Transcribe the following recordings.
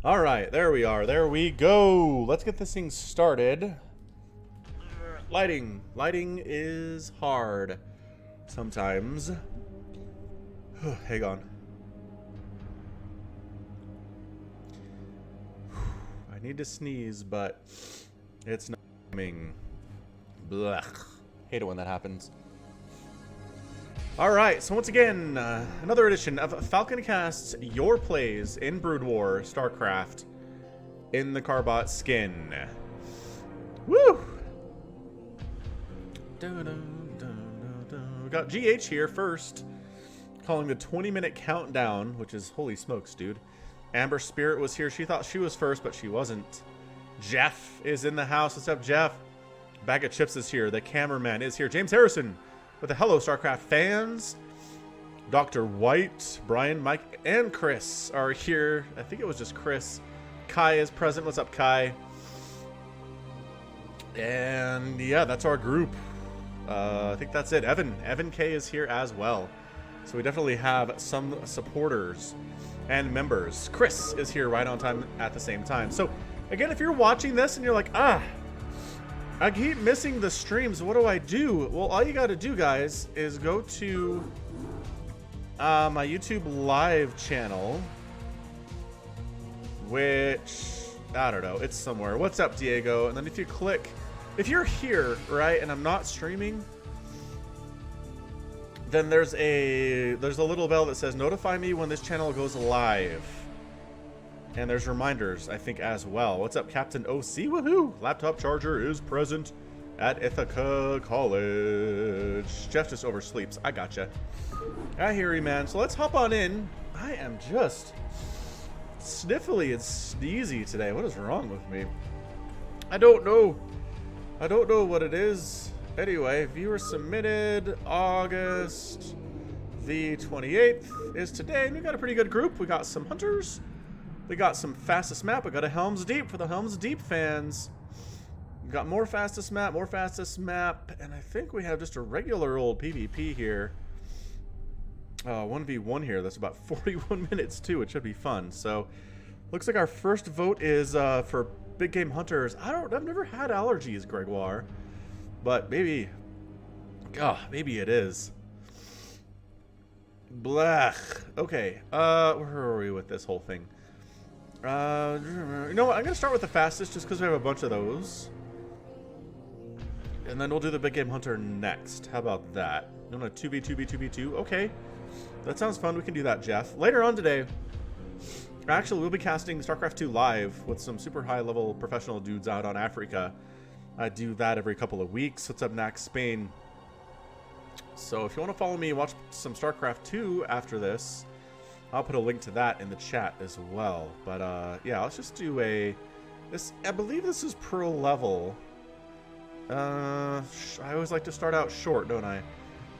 All right, there we are. There we go. Let's get this thing started. Lighting. Lighting is hard sometimes. Hang on. I need to sneeze, but it's not coming. Blech. Hate it when that happens. All right, so once again, another edition of Falcon Cast's Your Plays in Brood War StarCraft in the Carbot skin. Woo! We got GH here first, calling the 20-minute countdown, which is holy smokes, dude. Amber Spirit was here. She thought she was first, but she wasn't. Jeff is in the house. What's up, Jeff? Bag of Chips is here. The cameraman is here. James Harrison with the Hello StarCraft fans. Dr. White, Brian, Mike, and Chris are here. I think it was just Chris. Kai is present. What's up, Kai? And yeah, that's our group. I think that's it. Evan K is here as well. So we definitely have some supporters and members. Chris is here right on time at the same time. So again, if you're watching this and you're like, I keep missing the streams, what do I do? Well, all you got to do, guys, is go to my YouTube live channel, which, I don't know, it's somewhere. What's up, Diego? And then if you click, if you're here, right, and I'm not streaming, then there's a little bell that says notify me when this channel goes live. And there's reminders, I think, as well. What's up, Captain OC? Woohoo! Laptop charger is present at Ithaca College. Jeff just oversleeps. I gotcha. I hear you, man. So let's hop on in. I am just sniffly and sneezy today. What is wrong with me? I don't know. I don't know what it is. Anyway, viewer submitted August the 28th is today. And we got a pretty good group. We got some hunters. We got some fastest map. We got a Helms Deep for the Helms Deep fans. We got more fastest map, and I think we have just a regular old PvP here. 1v1 here. That's about 41 minutes too. It should be fun. So, looks like our first vote is for Big Game Hunters. I've never had allergies, Gregoire, but maybe maybe it is. Blech. Okay. Where are we with this whole thing? You know what? I'm gonna start with the fastest just because we have a bunch of those. And then we'll do the Big Game Hunter next. How about that? No, 2v2v2v2. Okay. That sounds fun. We can do that, Jeff. Later on today, actually, we'll be casting StarCraft 2 live with some super high-level professional dudes out on Africa. I do that every couple of weeks. What's up, Nax Spain? So if you want to follow me, watch some StarCraft 2 after this, I'll put a link to that in the chat as well. But yeah, let's just do I believe this is pro level. I always like to start out short, don't I?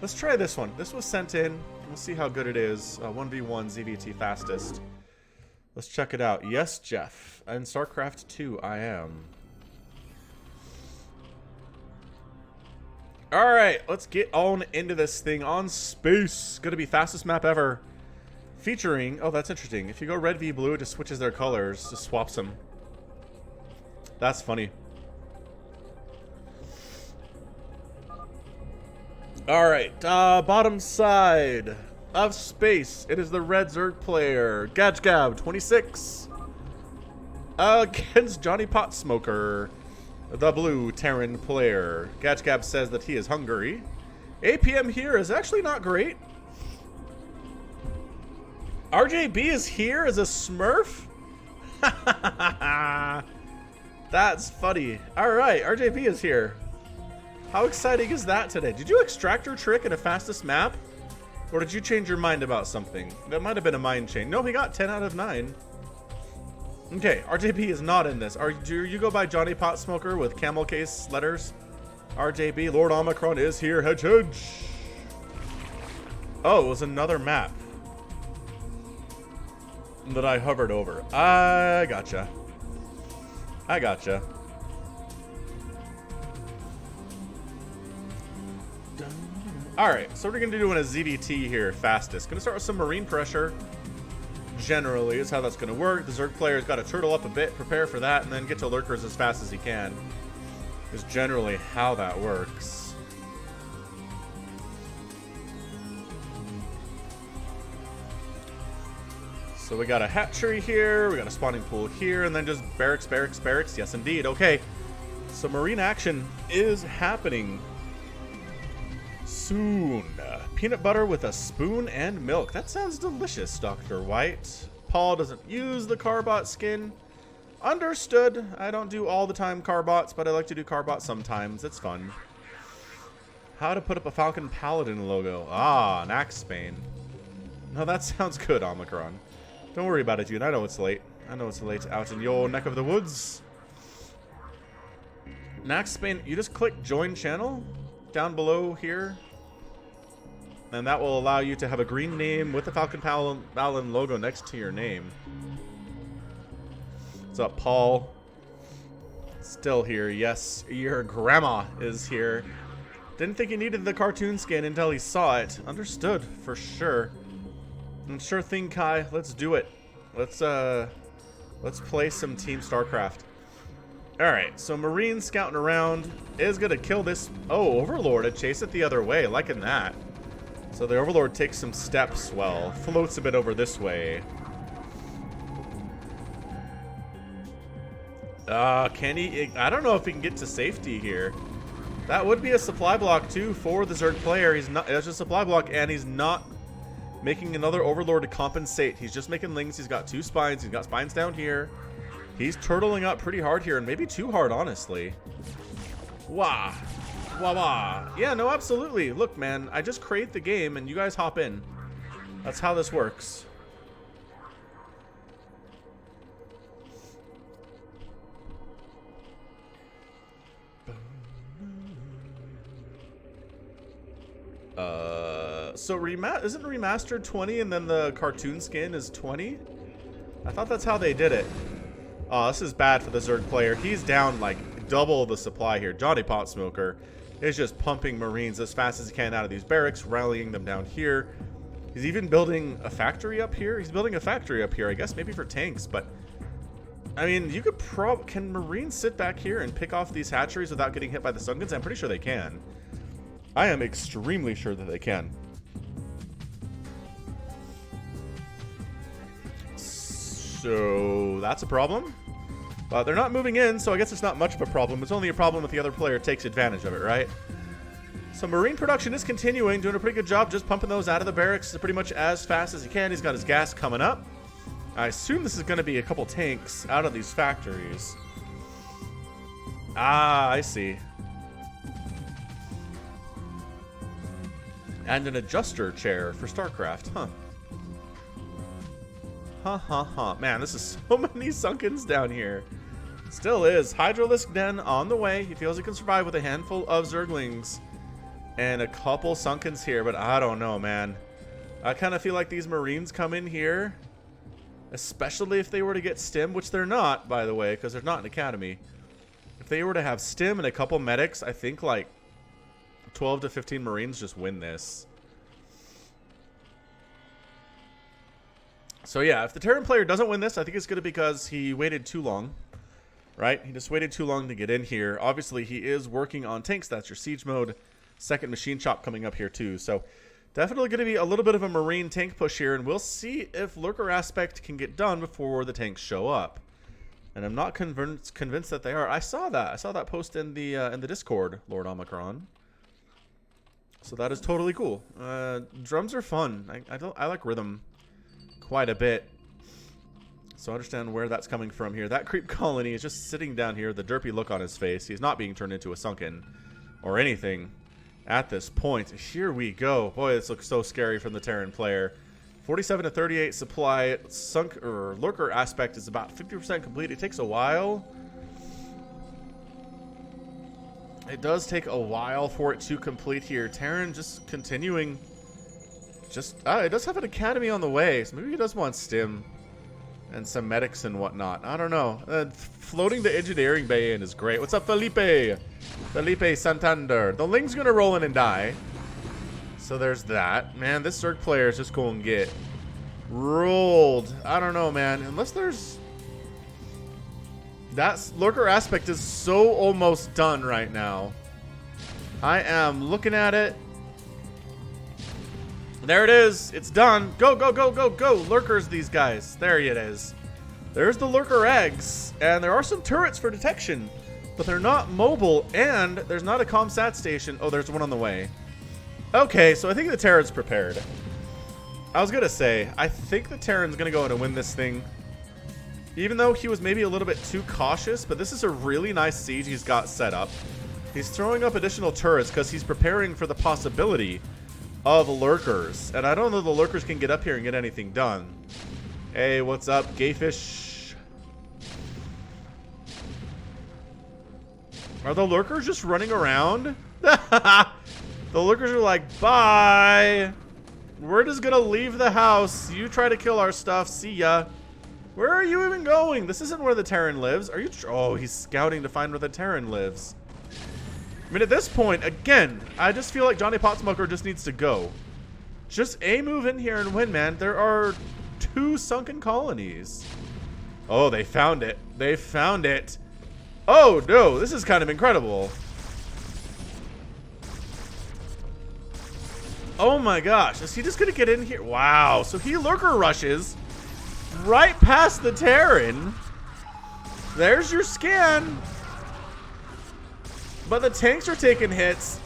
Let's try this one. This was sent in. We'll see how good it is. 1v1 ZVT fastest. Let's check it out. Yes, Jeff. In StarCraft 2, I am. Alright, let's get on into this thing on space. Gonna be fastest map ever. Featuring, oh, that's interesting. If you go red v blue, it just switches their colors, just swaps them. That's funny. All right, bottom side of space. It is the red Zerg player, Gajgab 26, against Johnny Potsmoker, the blue Terran player. Gajgab says that he is hungry. APM here is actually not great. RJB is here as a Smurf? That's funny. Alright, RJB is here. How exciting is that today? Did you extract your trick in a fastest map? Or did you change your mind about something? That might have been a mind change. No, he got 10 out of 9. Okay, RJB is not in this. Do you go by Johnny Potsmoker with camel case letters? RJB, Lord Omicron is here. Hedge, hedge. Oh, it was another map that I hovered over. I gotcha. I gotcha. Alright, so we're going to do a ZVT here, fastest. Going to start with some marine pressure. Generally, is how that's going to work. The Zerg player's got to turtle up a bit, prepare for that, and then get to lurkers as fast as he can. Is generally how that works. So we got a hatchery here, we got a spawning pool here, and then just barracks, barracks, barracks. Yes, indeed. Okay. So marine action is happening soon. Peanut butter with a spoon and milk. That sounds delicious, Dr. White. Paul doesn't use the Carbot skin. Understood. I don't do all the time Carbots, but I like to do Carbot sometimes. It's fun. How to put up a Falcon Paladin logo. Ah, an axe Spain. No, that sounds good, Omicron. Don't worry about it, dude. I know it's late. I know it's late out in your neck of the woods. Nax Spain, you just click join channel down below here. And that will allow you to have a green name with the Falcon Paladin logo next to your name. What's up, Paul? Still here. Yes, your grandma is here. Didn't think he needed the cartoon skin until he saw it. Understood, for sure. And sure thing, Kai. Let's do it. Let's play some Team StarCraft. Alright, so Marine scouting around is gonna kill this. Oh, Overlord, and chase it the other way. Liking that. So the Overlord takes some steps, well, floats a bit over this way. Can he? I don't know if he can get to safety here. That would be a supply block too for the Zerg player. He's not. It's just a supply block, and he's not making another Overlord to compensate. He's just making lings. He's got 2 spines. He's got spines down here. He's turtling up pretty hard here, and maybe too hard, honestly. Wah. Wah wah. Yeah, no, absolutely. Look, man, I just create the game, and you guys hop in. That's how this works. So isn't Remastered 20 and then the cartoon skin is 20? I thought that's how they did it. Oh, this is bad for the Zerg player. He's down like double the supply here. Johnny Potsmoker is just pumping Marines as fast as he can out of these barracks, rallying them down here. He's even building a factory up here. He's building a factory up here, I guess maybe for tanks, but I mean, you could can Marines sit back here and pick off these hatcheries without getting hit by the Sunkens? I'm pretty sure they can. I am extremely sure that they can. So that's a problem. But they're not moving in, so I guess it's not much of a problem. It's only a problem if the other player takes advantage of it, right? So Marine production is continuing, doing a pretty good job just pumping those out of the barracks pretty much as fast as he can. He's got his gas coming up. I assume this is going to be a couple tanks out of these factories. Ah, I see. And an adjuster chair for StarCraft, huh? Man, this is so many Sunkens down here. Still is. Hydralisk Den on the way. He feels he can survive with a handful of Zerglings. And a couple Sunkens here, but I don't know, man. I kind of feel like these Marines come in here, especially if they were to get Stim, which they're not, by the way, because they're not an academy. If they were to have Stim and a couple medics, I think like 12 to 15 Marines just win this. So yeah, if the Terran player doesn't win this, I think it's going to be because he waited too long, right? He just waited too long to get in here. Obviously, he is working on tanks. That's your siege mode. Second machine shop coming up here too. So definitely going to be a little bit of a Marine tank push here, and we'll see if Lurker Aspect can get done before the tanks show up. And I'm not convinced that they are. I saw that. I saw that post in the Discord, Lord Omicron. So that is totally cool. Drums are fun. I like rhythm quite a bit. So I understand where that's coming from here. That creep colony is just sitting down here, the derpy look on his face. He's not being turned into a Sunken or anything at this point. Here we go. Boy, this looks so scary from the Terran player. 47 to 38 supply. Lurker Aspect is about 50% complete. It takes a while. It does take a while for it to complete here. Terran just continuing. It does have an academy on the way, so maybe he does want Stim and some medics and whatnot. I don't know. Floating the engineering bay in is great. What's up, Felipe? Felipe Santander. The Ling's gonna roll in and die. So there's that. Man, this Zerg player is just going to get Rolled. I don't know, man. Unless there's... That lurker aspect is so almost done right now. I am looking at it. There it is. It's done. Go, go, go, go, go. Lurkers, these guys. There it is. There's the lurker eggs. And there are some turrets for detection. But they're not mobile. And there's not a ComSat station. Oh, there's one on the way. Okay, so I think the Terran's prepared. I was going to say, I think the Terran's going to go in and win this thing. Even though he was maybe a little bit too cautious. But this is a really nice siege he's got set up. He's throwing up additional turrets because he's preparing for the possibility of lurkers. And I don't know the lurkers can get up here and get anything done. Hey, what's up, Gayfish? Are the lurkers just running around? The lurkers are like, bye. We're just gonna leave the house. You try to kill our stuff. See ya. Where are you even going? This isn't where the Terran lives. Are you? Oh, he's scouting to find where the Terran lives. I mean, at this point, again, I just feel like Johnny Potsmoker just needs to go. Just A, move in here and win, man. There are 2 sunken colonies. Oh, they found it. They found it. Oh, no. This is kind of incredible. Oh, my gosh. Is he just going to get in here? Wow. So he lurker rushes right past the Terran. There's your scan. But the tanks are taking hits.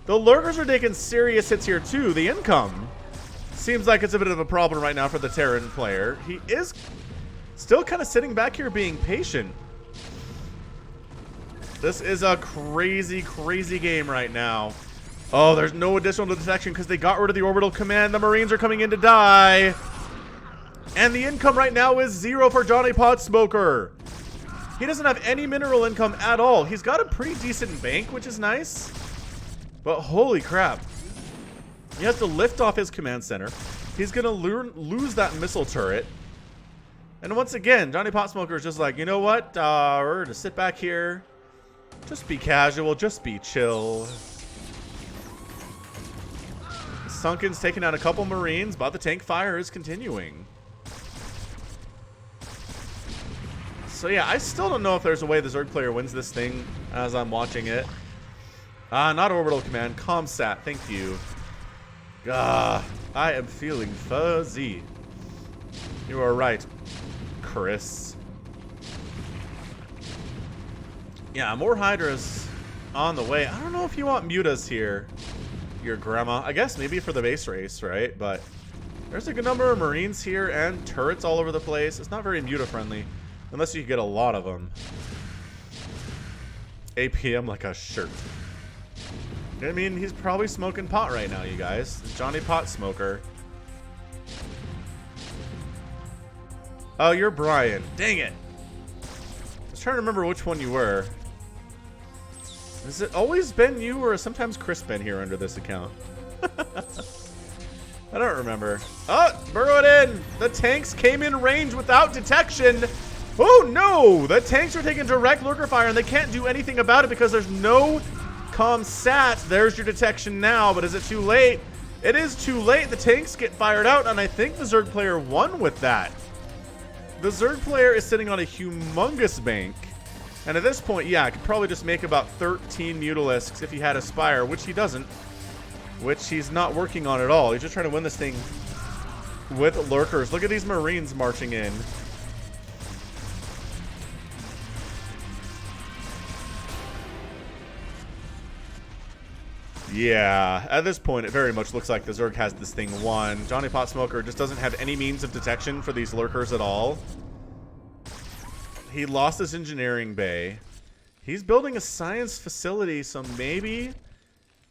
The lurkers are taking serious hits here too. The income seems like it's a bit of a problem right now for the Terran player. He is still kind of sitting back here being patient. This is a crazy, crazy game right now. Oh, there's no additional detection because they got rid of the orbital command. The Marines are coming in to die. And the income right now is 0 for Johnny Potsmoker. He doesn't have any mineral income at all. He's got a pretty decent bank, which is nice. But holy crap. He has to lift off his command center. He's going to lose that missile turret. And once again, Johnny Potsmoker is just like, you know what? We're going to sit back here. Just be casual. Just be chill. Sunken's taking out a couple Marines, but the tank fire is continuing. So yeah, I still don't know if there's a way the Zerg player wins this thing as I'm watching it. Not orbital command, ComSat, thank you. I am feeling fuzzy. You are right, Chris. Yeah, more Hydras on the way. I don't know if you want mutas here, your grandma. I guess maybe for the base race, right? But there's a good number of Marines here and turrets all over the place. It's not very muta friendly. Unless you get a lot of them. APM like a shirt. I mean, he's probably smoking pot right now, you guys. Johnny Potsmoker. Oh, you're Brian. Dang it. I was trying to remember which one you were. Has it always been you or sometimes Chris been here under this account? I don't remember. Oh, burrow it in. The tanks came in range without detection. Oh no! The tanks are taking direct lurker fire and they can't do anything about it because there's no ComSat. There's your detection now, but is it too late? It is too late. The tanks get fired out and I think the Zerg player won with that. The Zerg player is sitting on a humongous bank. And at this point, yeah, I could probably just make about 13 Mutalisks if he had a Spire, which he doesn't. Which he's not working on at all. He's just trying to win this thing with lurkers. Look at these Marines marching in. Yeah, at this point, it very much looks like the Zerg has this thing won. Johnny Potsmoker just doesn't have any means of detection for these lurkers at all. He lost his engineering bay. He's building a science facility, so maybe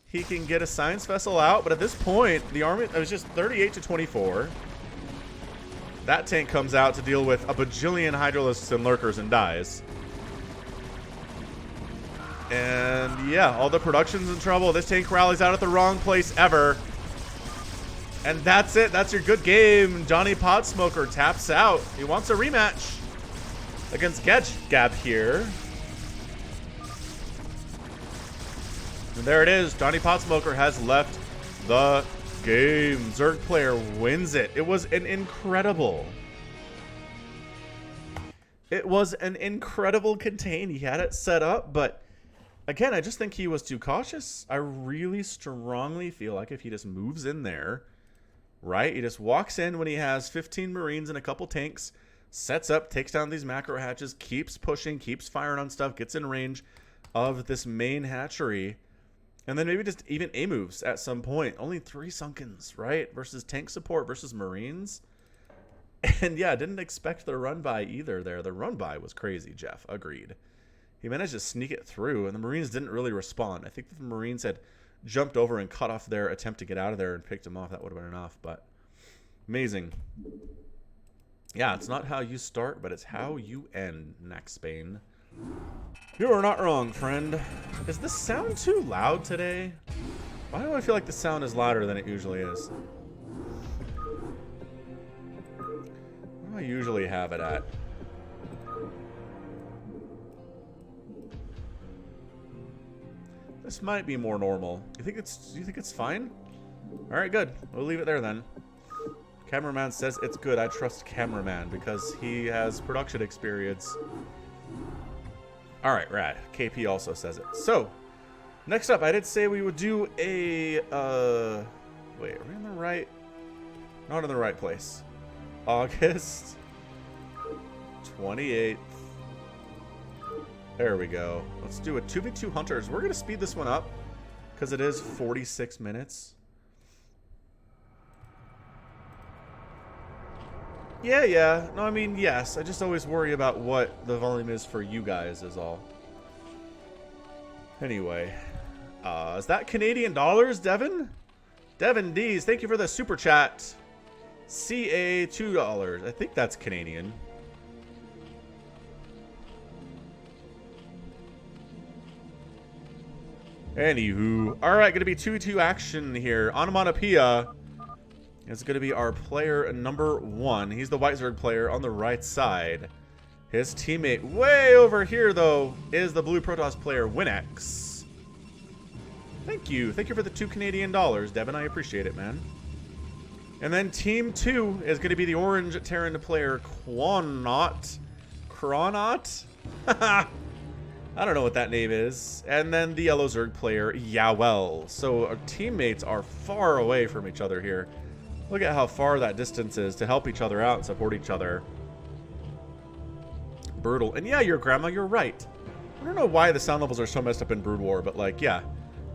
he can get a science vessel out. But at this point, the army, it was just 38 to 24. That tank comes out to deal with a bajillion Hydralisks and lurkers and dies. And yeah, all the production's in trouble. This tank rallies out at the wrong place ever. And that's it. That's your good game. Johnny Potsmoker taps out. He wants a rematch against Gab here. And there it is. Johnny Potsmoker has left the game. Zerg player wins it. It was an incredible. It was an incredible contain. He had it set up, but again, I just think he was too cautious. I really strongly feel like if he just moves in there, right? He just walks in when he has 15 Marines and a couple tanks, sets up, takes down these macro hatches, keeps pushing, keeps firing on stuff, gets in range of this main hatchery, and then maybe just even A moves at some point. Only 3 Sunkens, right? Versus tank support versus Marines. And yeah, didn't expect the run by either there. The run by was crazy, Jeff. Agreed. He managed to sneak it through, and the Marines didn't really respond. I think if the Marines had jumped over and cut off their attempt to get out of there and picked him off, that would have been enough. But amazing. Yeah, it's not how you start, but it's how you end, Nax Spain. You are not wrong, friend. Is the sound too loud today? Why do I feel like the sound is louder than it usually is? What do I usually have it at? This might be more normal. You think it's fine? All right, good. We'll leave it there then. Cameraman says it's good. I trust Cameraman because he has production experience. All right, rad. KP also says it. So, next up, I did say we would do a, wait, are we in the right? Not in the right place. August 28th. There we go. Let's do a 2v2 Hunters. We're going to speed this one up because it is 46 minutes. Yeah. No, I mean, yes. I just always worry about what the volume is for you guys is all. Anyway. Is that Canadian dollars, Devin? Devin D's, thank you for the super chat. CA $2. I think that's Canadian. Anywho. Alright, going to be 2v2 action here. Onomatopoeia is going to be our player number 1. He's the White Zerg player on the right side. His teammate way over here, though, is the Blue Protoss player, Winex. Thank you. Thank you for the 2 Canadian dollars, Devin. I appreciate it, man. And then team 2 is going to be the Orange Terran player, Quanot. Cronot? I don't know what that name is. And then the Yellow Zerg player, Yawel. So our teammates are far away from each other here. Look at how far that distance is to help each other out and support each other. Brutal. And yeah, your grandma, you're right. I don't know why the sound levels are so messed up in Brood War, but like, yeah.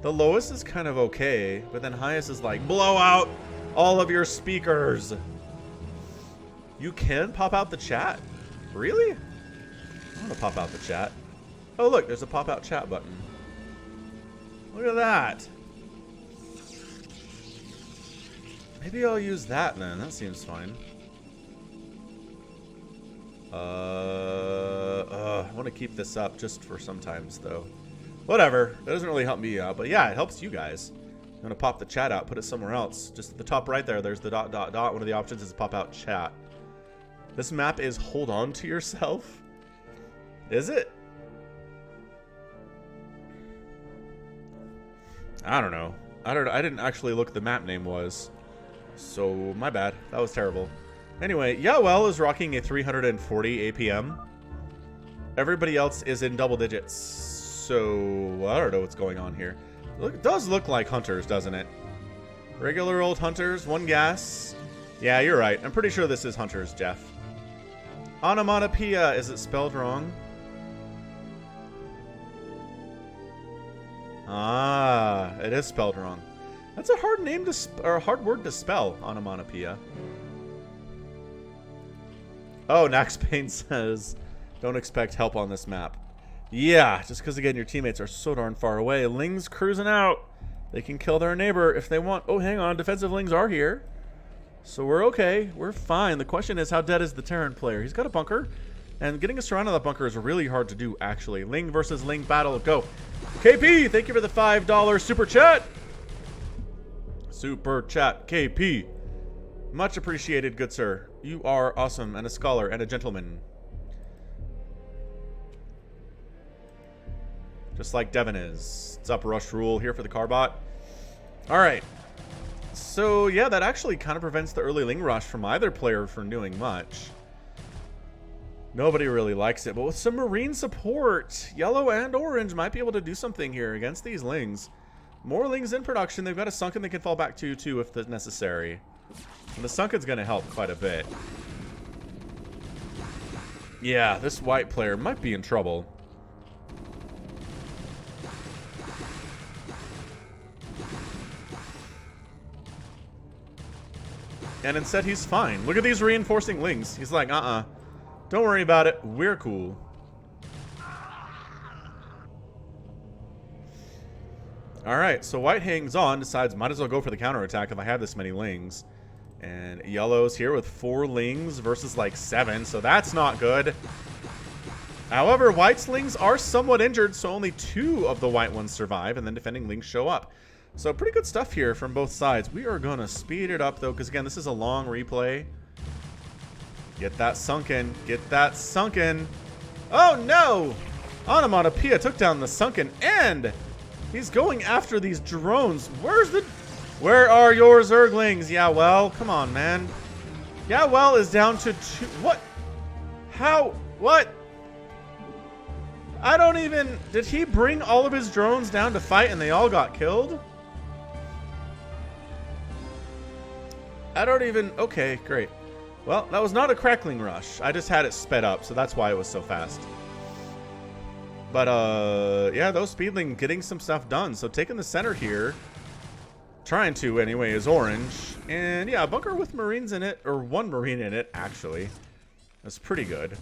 The lowest is kind of okay, but then highest is like, blow out all of your speakers. You can pop out the chat? Really? I want to pop out the chat. Oh, look, there's a pop out chat button. Look at that. Maybe I'll use that then. That seems fine. I want to keep this up just for sometimes, though. Whatever. That doesn't really help me out, but yeah, it helps you guys. I'm going to pop the chat out, put it somewhere else. Just at the top right there, there's the ... One of the options is pop out chat. This map is hold on to yourself. Is it? I don't know. I didn't actually look at the map name was. So, my bad. That was terrible. Anyway, Yawel is rocking a 340 APM. Everybody else is in double digits. So, I don't know what's going on here. Look, it does look like Hunters, doesn't it? Regular old Hunters, 1 gas. Yeah, you're right. I'm pretty sure this is Hunters, Jeff. Onomatopoeia, is it spelled wrong? Ah, it is spelled wrong. That's a hard name to or a hard word to spell, onomatopoeia. Oh, Nax Payne says, don't expect help on this map. Yeah, just because, again, your teammates are so darn far away. Lings cruising out. They can kill their neighbor if they want. Oh, hang on. Defensive Lings are here. So we're okay. We're fine. The question is, how dead is the Terran player? He's got a bunker. And getting us around on that bunker is really hard to do, actually. Ling versus Ling battle. Go. KP, thank you for the $5 super chat. Super chat, KP. Much appreciated, good sir. You are awesome and a scholar and a gentleman. Just like Devin is. What's up, Rush Rule here for the Carbot. All right. So yeah, that actually kind of prevents the early Ling rush from either player from doing much. Nobody really likes it, but with some Marine support, yellow and orange might be able to do something here against these Lings. More Lings in production. They've got a Sunken they can fall back to too if necessary. And the Sunken's going to help quite a bit. Yeah, this white player might be in trouble. And instead he's fine. Look at these reinforcing Lings. He's like, don't worry about it. We're cool. Alright, so white hangs on, decides might as well go for the counterattack if I have this many Lings. And yellow's here with 4 Lings versus like 7, so that's not good. However, white's Lings are somewhat injured, so only 2 of the white ones survive, and then defending Lings show up. So pretty good stuff here from both sides. We are going to speed it up, though, because again, this is a long replay. Get that Sunken. Get that Sunken. Oh, no! Onomatopoeia took down the Sunken, and he's going after these drones. Where are your Zerglings? Yeah, well, come on, man. Yeah, well is down to 2. What? How? What? I don't even... Did he bring all of his drones down to fight and they all got killed? I don't even... Okay, great. Well, that was not a crackling rush. I just had it sped up, so that's why it was so fast. But, yeah, those Speedling getting some stuff done. So taking the center here, trying to anyway, is orange. And, yeah, a bunker with Marines in it, or 1 Marine in it, actually. That's pretty good.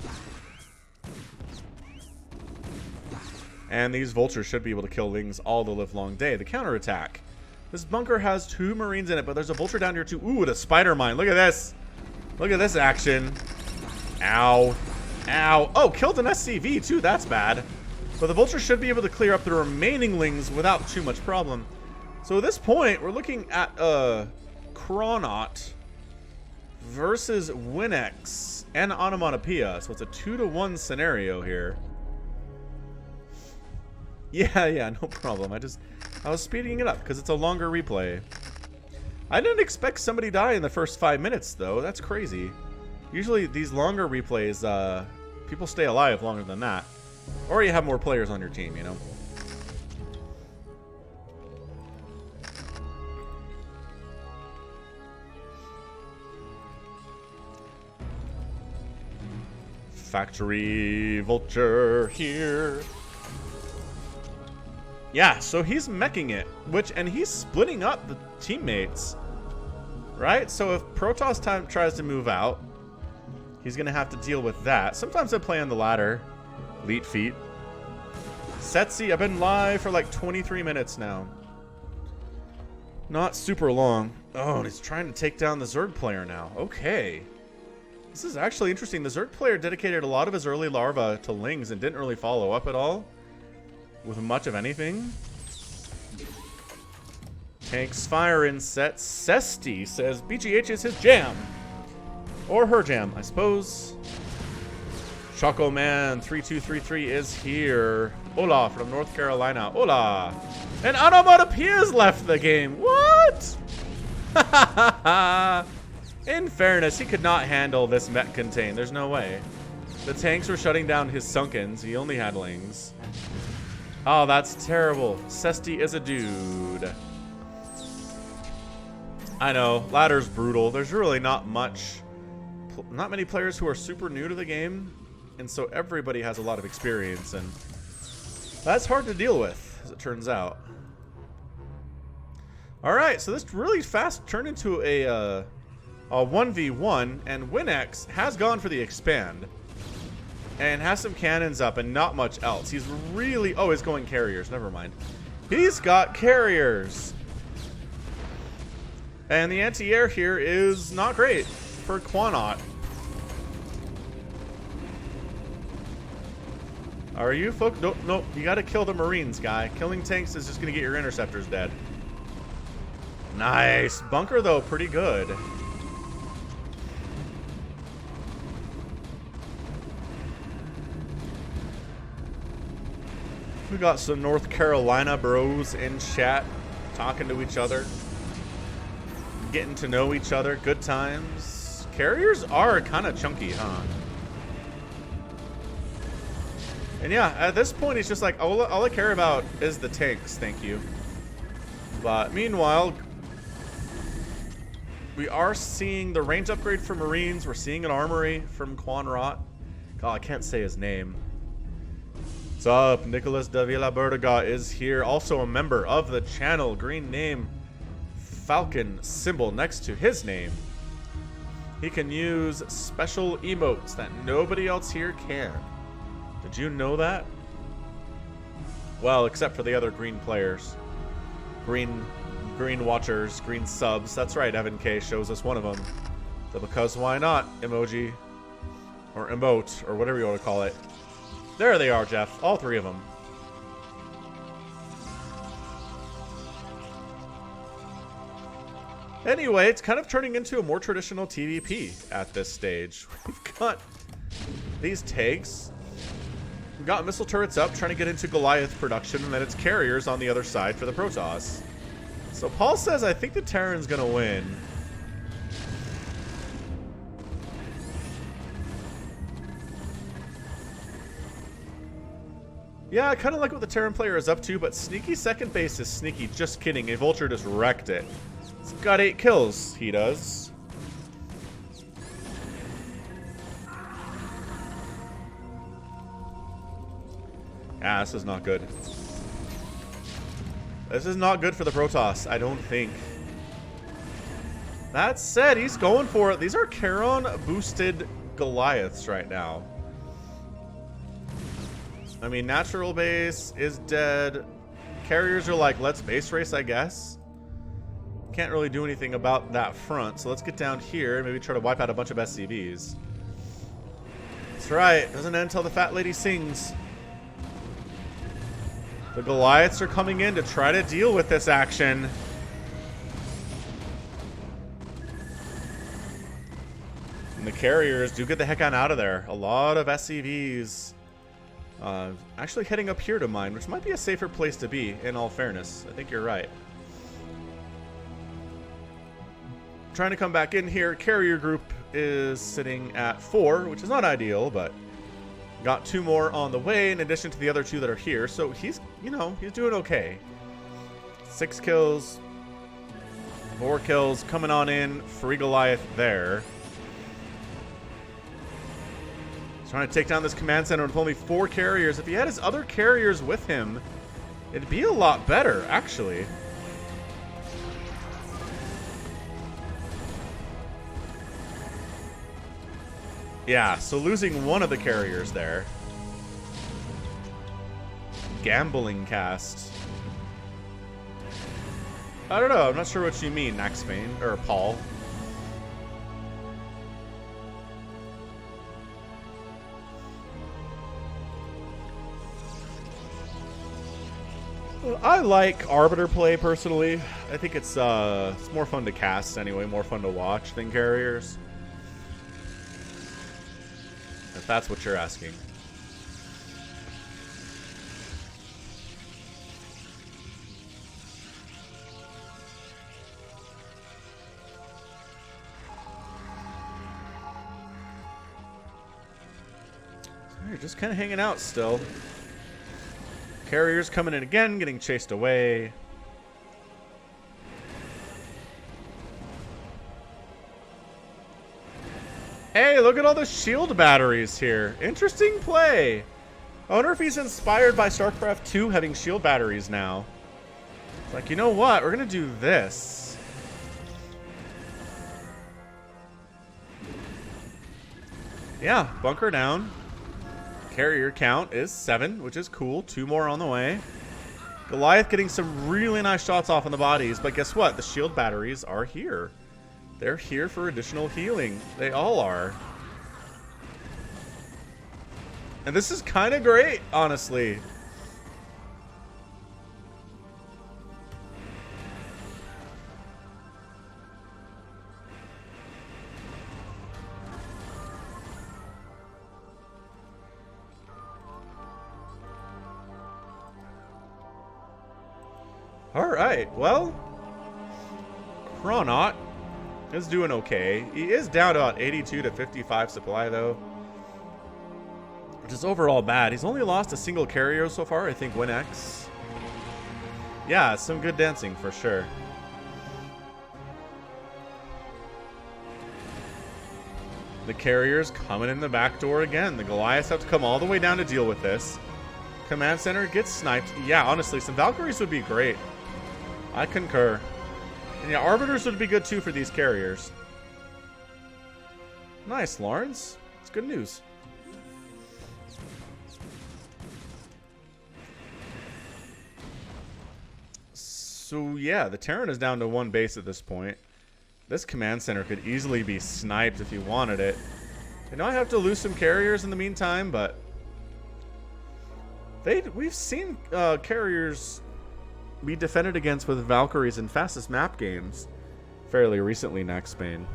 And these vultures should be able to kill Lings all the livelong day. The counterattack. This bunker has 2 Marines in it, but there's a vulture down here too. Ooh, with a spider mine. Look at this. Look at this action. Ow. Ow. Oh, killed an SCV too. That's bad. But the vulture should be able to clear up the remaining Lings without too much problem. So at this point, we're looking at Carbot versus Winex and Onomatopoeia. So it's a 2-to-1 scenario here. Yeah, no problem. I was speeding it up because it's a longer replay. I didn't expect somebody to die in the first 5 minutes, though. That's crazy. Usually, these longer replays, people stay alive longer than that. Or you have more players on your team, you know? Factory Vulture here. Yeah, so he's meching it, and he's splitting up the teammates, right? So if Protoss tries to move out, he's gonna have to deal with that. Sometimes I play on the ladder. Elite feet. Setsi, I've been live for like 23 minutes now. Not super long. Oh, and he's trying to take down the Zerg player now. Okay. This is actually interesting. The Zerg player dedicated a lot of his early larva to Lings and didn't really follow up at all with much of anything. Tanks fire in sets. Sesti says BGH is his jam. Or her jam, I suppose. Choco Man 3233 is here. Hola from North Carolina. Hola. And Onomatopoeia's left the game. What? In fairness, he could not handle this mech contain. There's no way. The tanks were shutting down his Sunkens. He only had Lings. Oh, that's terrible. Sesti is a dude. I know, ladder's brutal. There's really not many players who are super new to the game, and so everybody has a lot of experience, and that's hard to deal with, as it turns out. All right, so this really fast turned into a 1v1, and Winex has gone for the expand. And has some cannons up and not much else. He's really... Oh, he's going carriers. Never mind. He's got carriers. And the anti-air here is not great for Carbot. Are you folks? Nope. You got to kill the Marines, guy. Killing tanks is just going to get your interceptors dead. Nice. Bunker, though, pretty good. We got some North Carolina bros in chat talking to each other. getting to know each other. Good times. Carriers are kind of chunky, huh? And yeah, at this point, he's just like, all I care about is the tanks, thank you. But meanwhile, we are seeing the range upgrade for Marines. We're seeing an armory from Quan Rot. God, I can't say his name. What's up? Nicholas de Villaberga is here. Also a member of the channel. Green name. Falcon symbol next to his name. He can use special emotes that nobody else here can. Did you know that? Well, except for the other green players. Green watchers, green subs. That's right, Evan K shows us one of them. The because why not emoji. Or emote, or whatever you want to call it. There they are, Jeff. All three of them. Anyway, it's kind of turning into a more traditional TVP at this stage. We've got these tanks. We've got missile turrets up, trying to get into Goliath production, and then it's carriers on the other side for the Protoss. So Paul says, I think the Terran's going to win. Yeah, I kind of like what the Terran player is up to, but sneaky second base is sneaky. Just kidding. A Vulture just wrecked it. He's got 8 kills. He does. Ah, this is not good. This is not good for the Protoss, I don't think. That said, he's going for it. These are Charon boosted Goliaths right now. I mean, natural base is dead. Carriers are like, let's base race, I guess. Can't really do anything about that front, so let's get down here and maybe try to wipe out a bunch of SCVs. That's right, doesn't end until the fat lady sings. The Goliaths are coming in to try to deal with this action. And the carriers do get the heck on out of there. A lot of SCVs. Actually heading up here to mine, which might be a safer place to be, in all fairness. I think you're right. Trying to come back in here. Carrier group is sitting at 4, which is not ideal, but got 2 more on the way in addition to the other 2 that are here. So he's, you know, he's doing okay. 6 kills, 4 kills coming on in. Free Goliath there. He's trying to take down this command center with only 4 carriers. If he had his other carriers with him, it'd be a lot better, actually. Yeah, so losing one of the carriers there. Gambling cast. I don't know, I'm not sure what you mean, Naxbane, or Paul. I like Arbiter play, personally. I think it's more fun to cast anyway, more fun to watch than carriers. If that's what you're asking. So you're just kind of hanging out still. Carriers coming in again, getting chased away. Hey, look at all the shield batteries here. Interesting play. I wonder if he's inspired by StarCraft 2 having shield batteries now. It's like, you know what? We're going to do this. Yeah, bunker down. Carrier count is 7, which is cool. 2 more on the way. Goliath getting some really nice shots off on the bodies, but guess what? The shield batteries are here. They're here for additional healing. They all are. And this is kind of great, honestly. All right, well, Chronot Is doing okay. He is down to about 82 to 55 supply, though. Which is overall bad. He's only lost a single carrier so far, I think, WinX. Yeah, some good dancing, for sure. The carrier's coming in the back door again. The Goliaths have to come all the way down to deal with this. Command center gets sniped. Yeah, honestly, some Valkyries would be great. I concur. And yeah, Arbiters would be good too for these carriers. Nice, Lawrence. It's good news. So yeah, the Terran is down to 1 base at this point. This command center could easily be sniped if you wanted it. I know I have to lose some carriers in the meantime, but we've seen carriers be defended against with Valkyries in fastest map games fairly recently, next Spain.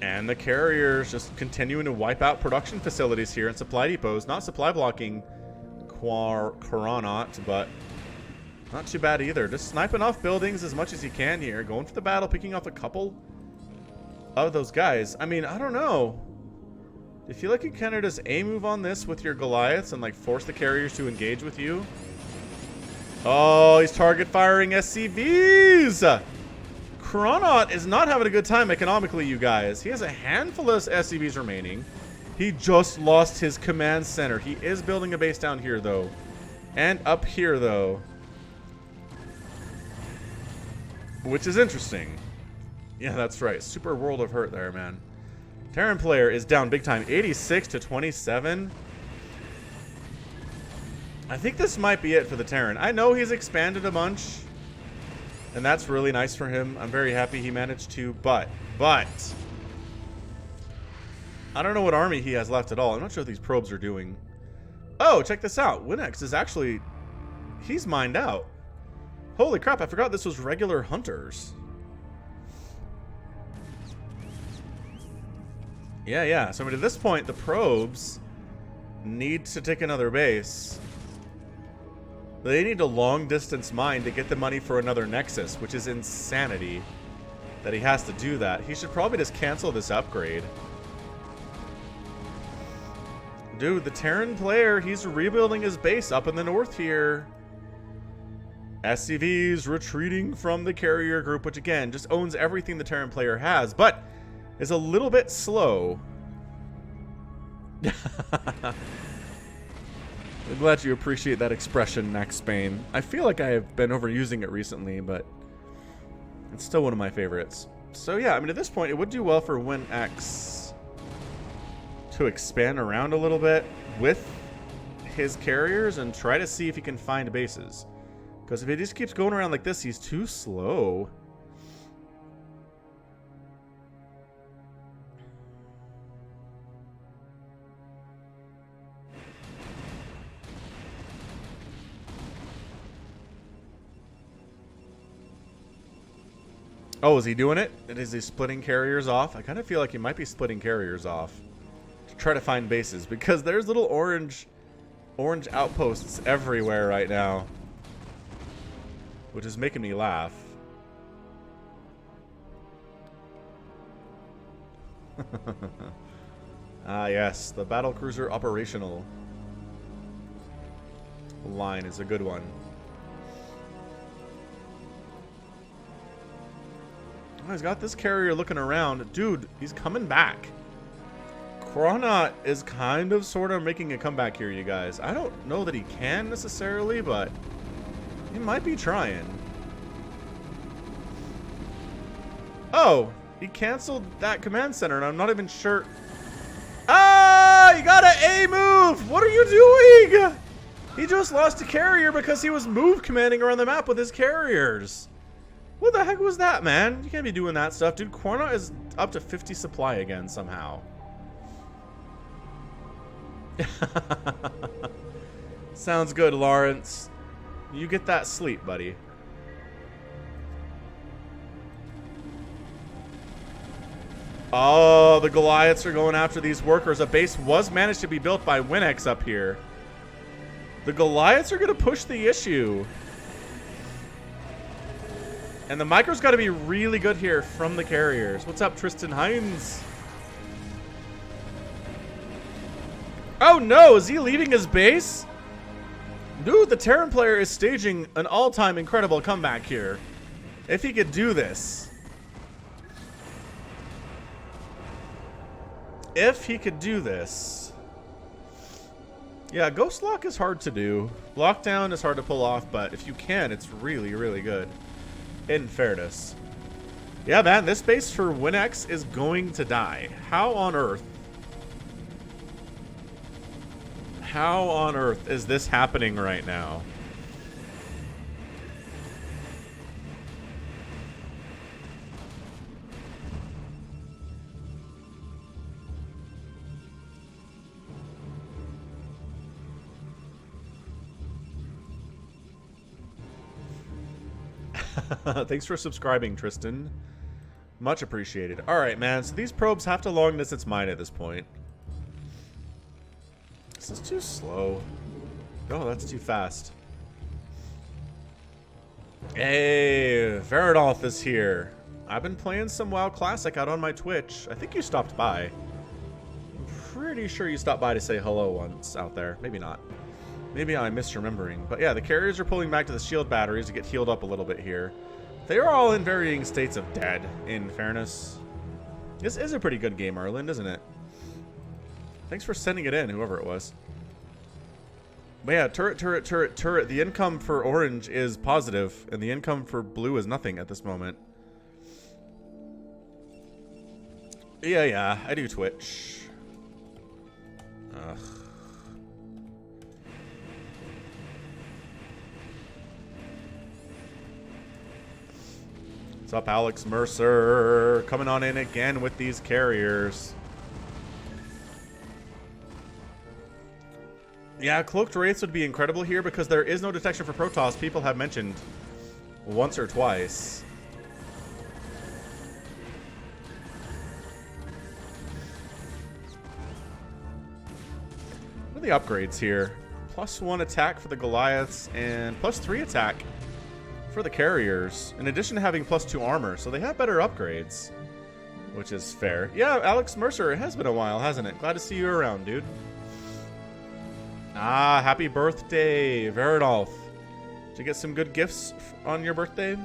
And the carriers just continuing to wipe out production facilities here and supply depots. Not supply blocking Carbot, but not too bad either. Just sniping off buildings as much as you can here. Going for the battle, picking off a couple of those guys. I mean, I don't know. Do you feel like you kind of just A-move on this with your Goliaths and like force the carriers to engage with you? Oh, he's target firing SCVs! Carbot is not having a good time economically, you guys. He has a handful of SCVs remaining. He just lost his command center. He is building a base down here, though. And up here, though. Which is interesting. Yeah, that's right. Super World of Hurt there, man. Terran player is down big time. 86 to 27. I think this might be it for the Terran. I know he's expanded a bunch. And that's really nice for him. I'm very happy he managed to, but I don't know what army he has left at all. I'm not sure what these probes are doing. Oh, check this out. WinX is actually, he's mined out. Holy crap, I forgot this was regular hunters. Yeah. So I mean, at this point, the probes need to take another base. They need a long-distance mine to get the money for another Nexus, which is insanity that he has to do that. He should probably just cancel this upgrade. Dude, the Terran player, he's rebuilding his base up in the north here. SCVs retreating from the carrier group, which again, just owns everything the Terran player has, but is a little bit slow. I'm glad you appreciate that expression, next Spain. I feel like I have been overusing it recently, but it's still one of my favorites. So yeah, I mean, at this point, it would do well for WinX to expand around a little bit with his carriers and try to see if he can find bases. Because if he just keeps going around like this, he's too slow. Oh, is he doing it? Is he splitting carriers off? I kind of feel like he might be splitting carriers off to try to find bases, because there's little orange outposts everywhere right now, which is making me laugh. Ah, yes, the battlecruiser operational line is a good one. Oh, he's got this carrier looking around. Dude, he's coming back. Carbot is kind of sort of making a comeback here, you guys. I don't know that he can necessarily, but he might be trying. Oh, he canceled that command center, and I'm not even sure. Ah, you got an A move. What are you doing? He just lost a carrier because he was move commanding around the map with his carriers. What the heck was that, man? You can't be doing that stuff. Dude, Corna is up to 50 supply again somehow. Sounds good, Lawrence. You get that sleep, buddy. Oh, the Goliaths are going after these workers. A base was managed to be built by Winx up here. The Goliaths are going to push the issue. And the micro's got to be really good here from the carriers. What's up, Tristan Hines? Oh no, is he leaving his base? Dude, the Terran player is staging an all-time incredible comeback here. If he could do this. If he could do this. Yeah, Ghost Lock is hard to do. Lockdown is hard to pull off, but if you can, it's really, really good. In fairness. Yeah, man, this base for Winx is going to die. How on earth? How on earth is this happening right now? Thanks for subscribing, Tristan. Much appreciated. Alright, man. So these probes have to long distance mine at this point. This is too slow. Oh, that's too fast. Hey, Veridolf is here. I've been playing some WoW Classic out on my Twitch. I think you stopped by. I'm pretty sure you stopped by to say hello once out there. Maybe not. Maybe I'm misremembering. But yeah, the carriers are pulling back to the shield batteries to get healed up a little bit here. They are all in varying states of dead, in fairness. This is a pretty good game, Erland, isn't it? Thanks for sending it in, whoever it was. But yeah, turret. The income for orange is positive, and the income for blue is nothing at this moment. Yeah, I do Twitch. Ugh. What's up, Alex Mercer? Coming on in again with these carriers. Yeah, Cloaked Wraiths would be incredible here because there is no detection for Protoss. People have mentioned once or twice. What are the upgrades here? +1 attack for the Goliaths and +3 attack for the carriers, in addition to having +2 armor, so they have better upgrades, which is fair. Yeah, Alex Mercer, it has been a while, hasn't it? Glad to see you around, dude. Ah, happy birthday, Veridolf. Did you get some good gifts on your birthday?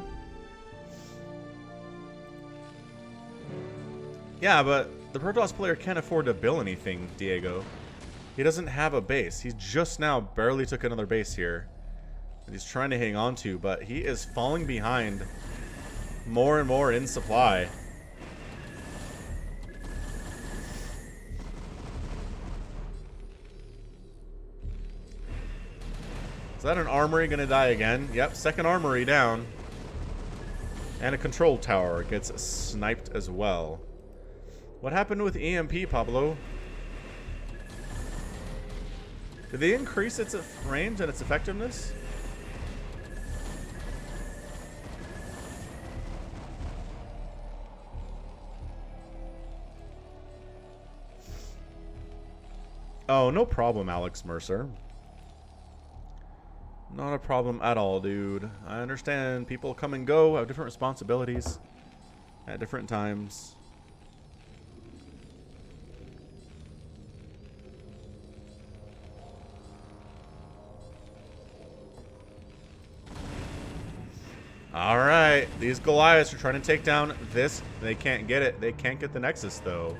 Yeah, but the Protoss player can't afford to build anything, Diego. He doesn't have a base. He just now barely took another base here that he's trying to hang on to, but he is falling behind more and more in supply. Is that an armory gonna die again? Yep, second armory down. And a control tower gets sniped as well. What happened with EMP, Pablo? Did they increase its range and its effectiveness? Oh, no problem, Alex Mercer. Not a problem at all, dude. I understand people come and go, have different responsibilities at different times. Alright, these Goliaths are trying to take down this. They can't get it. They can't get the Nexus, though.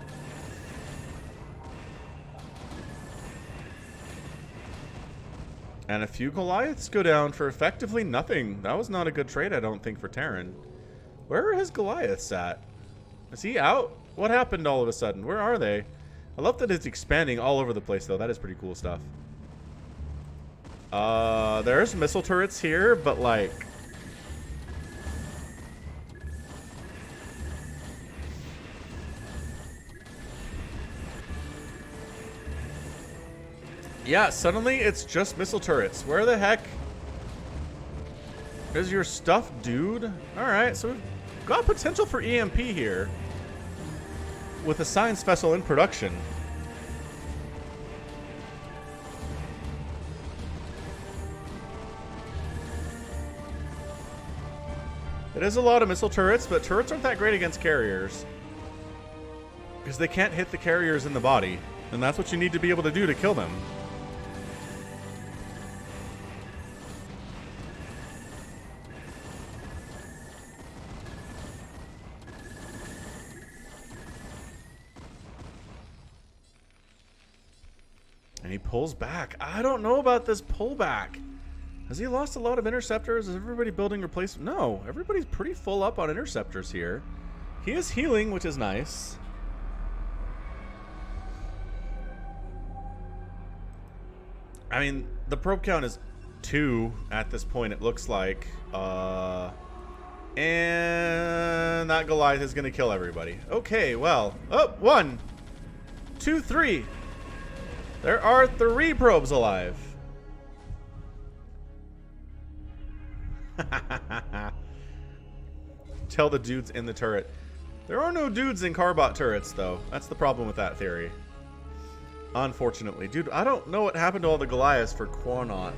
And a few Goliaths go down for effectively nothing. That was not a good trade, I don't think, for Terran. Where are his Goliaths at? Is he out? What happened all of a sudden? Where are they? I love that it's expanding all over the place, though. That is pretty cool stuff. There's missile turrets here, but, like... Yeah, suddenly it's just missile turrets. Where the heck is your stuff, dude? Alright, so we've got potential for EMP here. With a science vessel in production. It is a lot of missile turrets, but turrets aren't that great against carriers. Because they can't hit the carriers in the body. And that's what you need to be able to do to kill them. And he pulls back. I don't know about this pullback. Has he lost a lot of interceptors? Is everybody building replacement? No, everybody's pretty full up on interceptors here. He is healing, which is nice. I mean, the probe count is 2 at this point, it looks like. And that Goliath is going to kill everybody. Okay, well. Oh, 1, 2, 3. There are 3 probes alive. Tell the dudes in the turret. There are no dudes in Carbot turrets, though. That's the problem with that theory. Unfortunately. Dude, I don't know what happened to all the Goliaths for Quanot.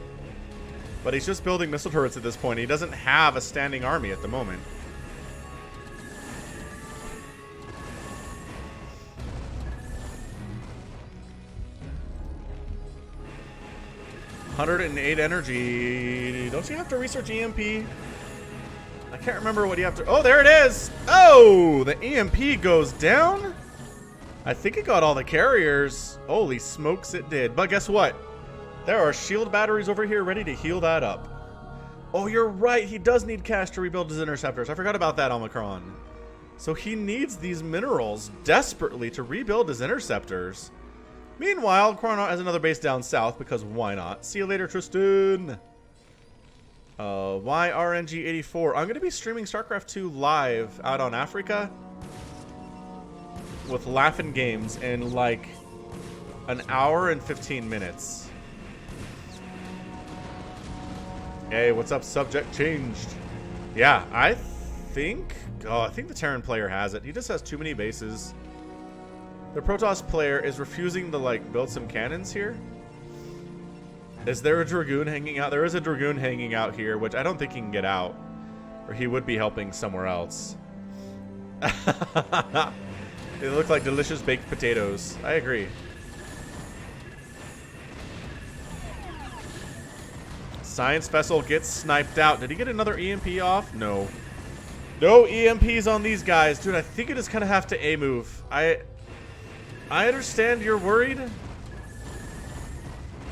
But he's just building missile turrets at this point. He doesn't have a standing army at the moment. $108 energy. Don't you have to research EMP? I can't remember what you have to... Oh, there it is! Oh! The EMP goes down? I think it got all the carriers. Holy smokes, it did. But guess what? There are shield batteries over here ready to heal that up. Oh, you're right. He does need cash to rebuild his interceptors. I forgot about that, Omicron. So he needs these minerals desperately to rebuild his interceptors. Meanwhile, Quanot has another base down south because why not? See you later, Tristan. Why RNG84? I'm going to be streaming StarCraft 2 live out on Africa with Laughin' Games in like an hour and 15 minutes. Hey, what's up? Subject changed. Yeah, I think the Terran player has it. He just has too many bases. The Protoss player is refusing to like build some cannons here. Is there a Dragoon hanging out? There is a Dragoon hanging out here, which I don't think he can get out. Or he would be helping somewhere else. They look like delicious baked potatoes. I agree. Science vessel gets sniped out. Did he get another EMP off? No. No EMPs on these guys. Dude, I think you just kind of have to A-move. I understand you're worried.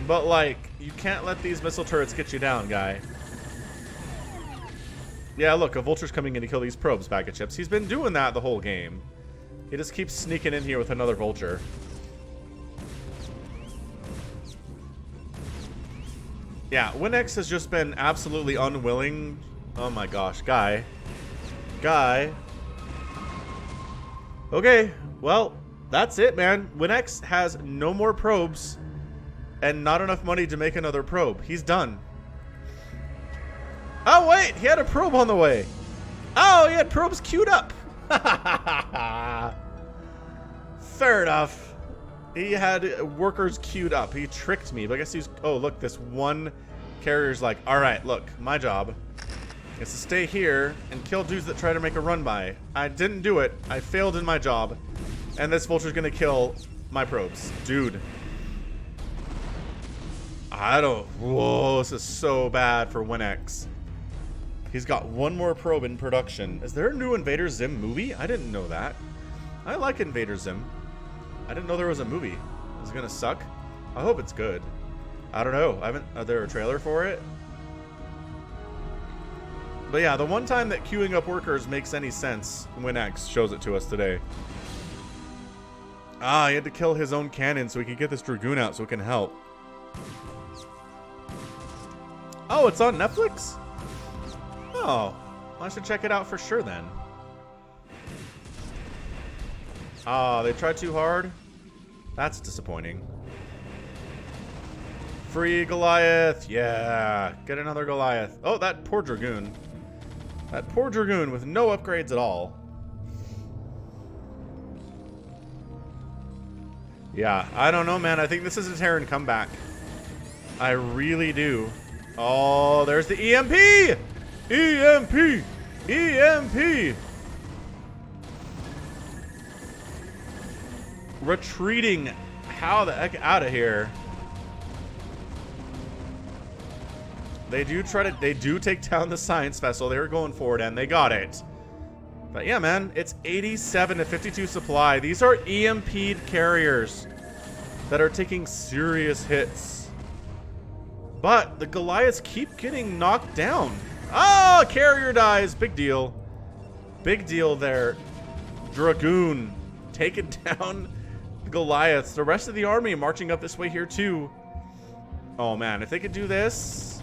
But, like, you can't let these missile turrets get you down, guy. Yeah, look, a vulture's coming in to kill these probes, bag of chips. He's been doing that the whole game. He just keeps sneaking in here with another vulture. Yeah, WinX has just been absolutely unwilling. Oh my gosh, guy. Okay, well, that's it, man. WinX has no more probes and not enough money to make another probe. He's done. Oh, wait, he had a probe on the way. Oh, he had probes queued up. Fair enough. He had workers queued up. He tricked me. But I guess he's... Oh, look, this one carrier's like, all right, look, my job is to stay here and kill dudes that try to make a run by. I didn't do it. I failed in my job. And this vulture's going to kill my probes. Dude. I don't... Whoa, this is so bad for WinX. He's got one more probe in production. Is there a new Invader Zim movie? I didn't know that. I like Invader Zim. I didn't know there was a movie. Is it gonna suck? I hope it's good. I don't know. Are there a trailer for it? But yeah, the one time that queuing up workers makes any sense, WinX shows it to us today. Ah, he had to kill his own cannon so he could get this Dragoon out so it can help. Oh, it's on Netflix? Oh, I should check it out for sure then. Ah, they tried too hard? That's disappointing. Free Goliath. Yeah. Get another Goliath. Oh, that poor Dragoon. That poor Dragoon with no upgrades at all. Yeah, I don't know, man. I think this is a Terran comeback. I really do. Oh, there's the EMP! EMP! EMP! Retreating. How the heck out of here? They do take down the science vessel. They were going for it and they got it. But yeah, man, it's 87 to 52 supply. These are EMP'd carriers that are taking serious hits. But the Goliaths keep getting knocked down. Oh, carrier dies. Big deal. Big deal there. Dragoon taking down the Goliaths. The rest of the army marching up this way here too. Oh man, if they could do this,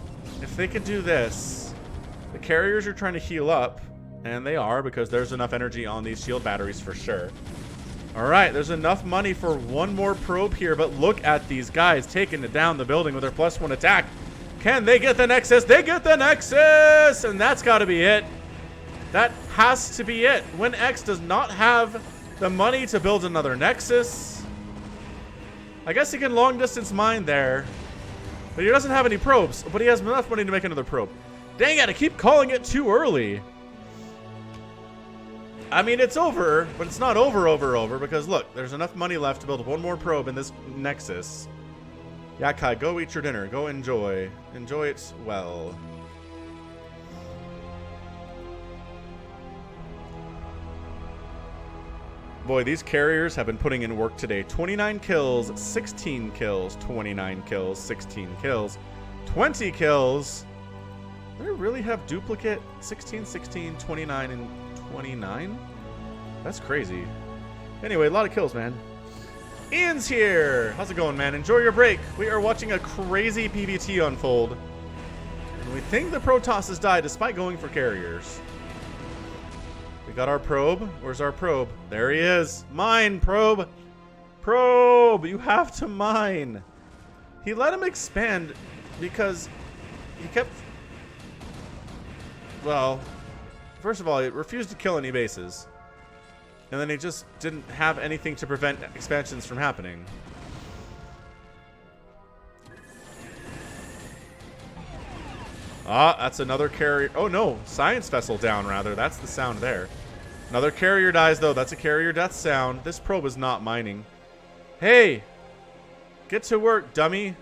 the carriers are trying to heal up. And they are, because there's enough energy on these shield batteries for sure. Alright, there's enough money for one more probe here, but look at these guys taking it down the building with their +1 attack. Can they get the Nexus? They get the Nexus! And that's got to be it. That has to be it. When X does not have the money to build another Nexus, I guess he can long distance mine there. But he doesn't have any probes, but he has enough money to make another probe. Dang it, I keep calling it too early. I mean, it's over, but it's not over, because look, there's enough money left to build one more probe in this Nexus. Yakai, go eat your dinner. Go enjoy. Enjoy it well. Boy, these carriers have been putting in work today. 29 kills, 16 kills, 29 kills, 16 kills, 20 kills. Do they really have duplicate 16, 16, 29, and 29? That's crazy. Anyway, a lot of kills, man. Ian's here! How's it going, man? Enjoy your break. We are watching a crazy PvT unfold. And we think the Protoss has died despite going for carriers. We got our probe. Where's our probe? There he is. Mine, probe! Probe! You have to mine! He let him expand because he kept... Well, first of all, he refused to kill any bases. And then he just didn't have anything to prevent expansions from happening. Ah, that's another carrier. Oh no, science vessel down rather. That's the sound there. Another carrier dies though. That's a carrier death sound. This probe is not mining. Hey! Get to work, dummy.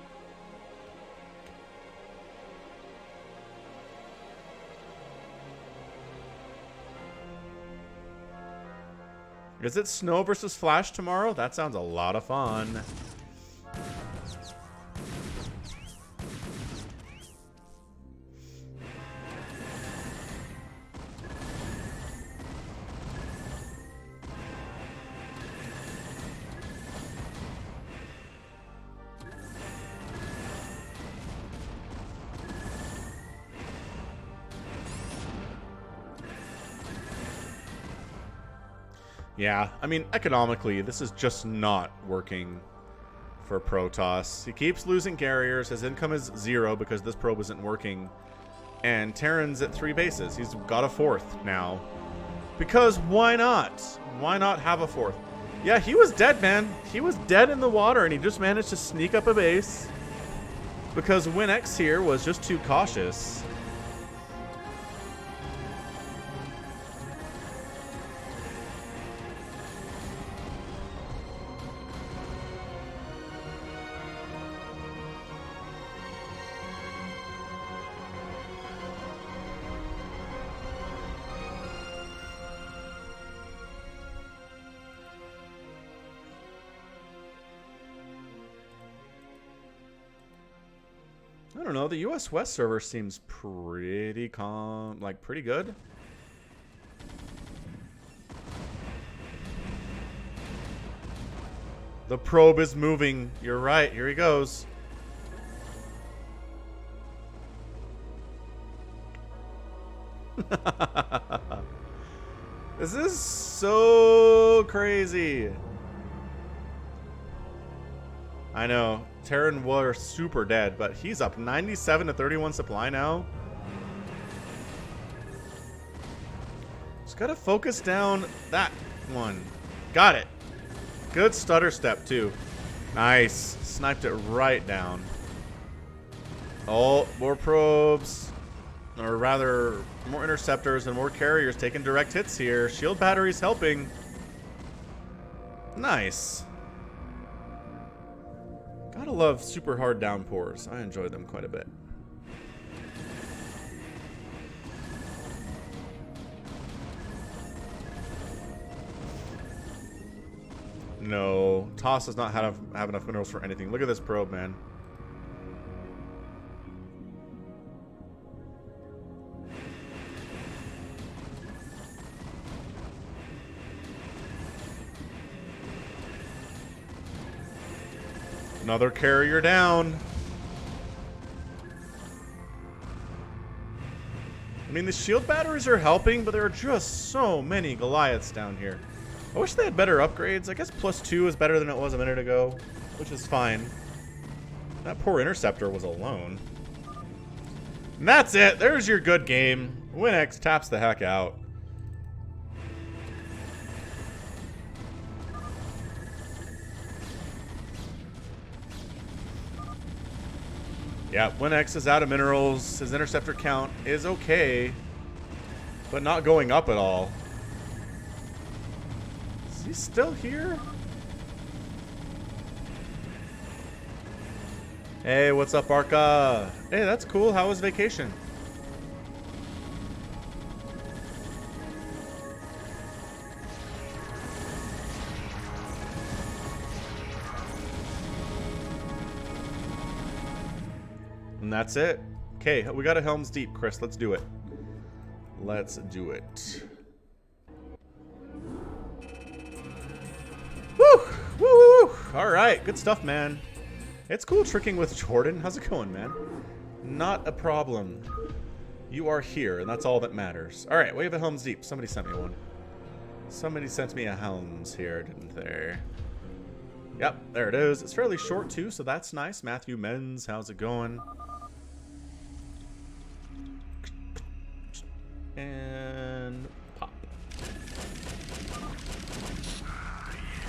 Is it Snow versus Flash tomorrow? That sounds a lot of fun. Yeah, I mean, economically, this is just not working for Protoss. He keeps losing carriers. His income is 0 because this probe isn't working. And Terran's at 3 bases. He's got a 4th now. Because why not? Why not have a 4th? Yeah, he was dead, man. He was dead in the water, and he just managed to sneak up a base. Because WinX here was just too cautious. I don't know, the US West server seems pretty calm, like pretty good. The probe is moving. You're right, here he goes. This is so crazy. I know. Terran were super dead, but he's up 97 to 31 supply now. Just gotta focus down that one. Got it. Good stutter step, too. Nice. Sniped it right down. Oh, more probes. Or rather, more interceptors and more carriers taking direct hits here. Shield batteries helping. Nice. Gotta love super hard downpours. I enjoy them quite a bit. No, Toss does not have enough minerals for anything. Look at this probe, man. Another carrier down. I mean, the shield batteries are helping, but there are just so many Goliaths down here. I wish they had better upgrades. I guess +2 is better than it was a minute ago, which is fine. That poor interceptor was alone. And that's it. There's your good game. WinX taps the heck out. Yeah, WinX is out of minerals. His interceptor count is okay, but not going up at all. Is he still here? Hey, what's up, Arca? Hey, that's cool. How was vacation? And that's it. Okay, we got a Helms Deep, Chris. Let's do it. Let's do it. Woo! Woo, woo, woo! All right, good stuff, man. It's cool tricking with Jordan. How's it going, man? Not a problem. You are here, and that's all that matters. All right, we have a Helms Deep. Somebody sent me one. Somebody sent me a Helms here, didn't they? Yep, there it is. It's fairly short, too, so that's nice. Matthew Menz, how's it going? And pop.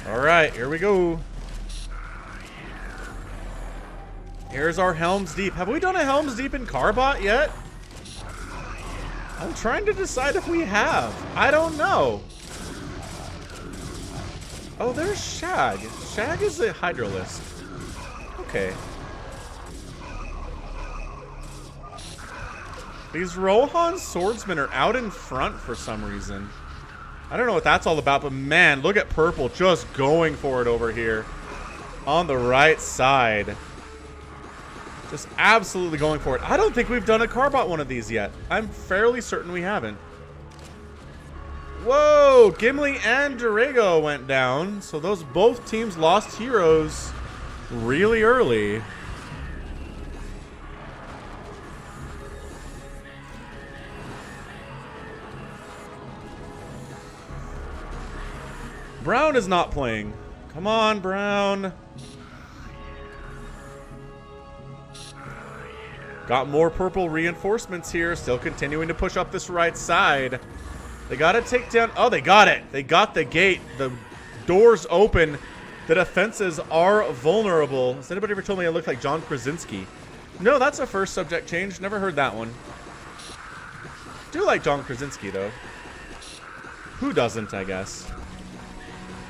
All right, here we go. Here's our Helms Deep. Have we done a Helms Deep in Carbot yet? I'm trying to decide if we have. I don't know. Oh, there's Shag. Shag is a Hydralist. Okay. These Rohan swordsmen are out in front for some reason. I don't know what that's all about, but man, look at Purple just going for it over here. On the right side. Just absolutely going for it. I don't think we've done a Carbot one of these yet. I'm fairly certain we haven't. Whoa! Gimli and Durago went down. So those both teams lost heroes really early. Brown is not playing. Come on, Brown. Got more purple reinforcements here. Still continuing to push up this right side. They got to take down... Oh, they got it. They got the gate. The door's open. The defenses are vulnerable. Has anybody ever told me I look like John Krasinski? No, that's a first subject change. Never heard that one. Do like John Krasinski, though. Who doesn't, I guess?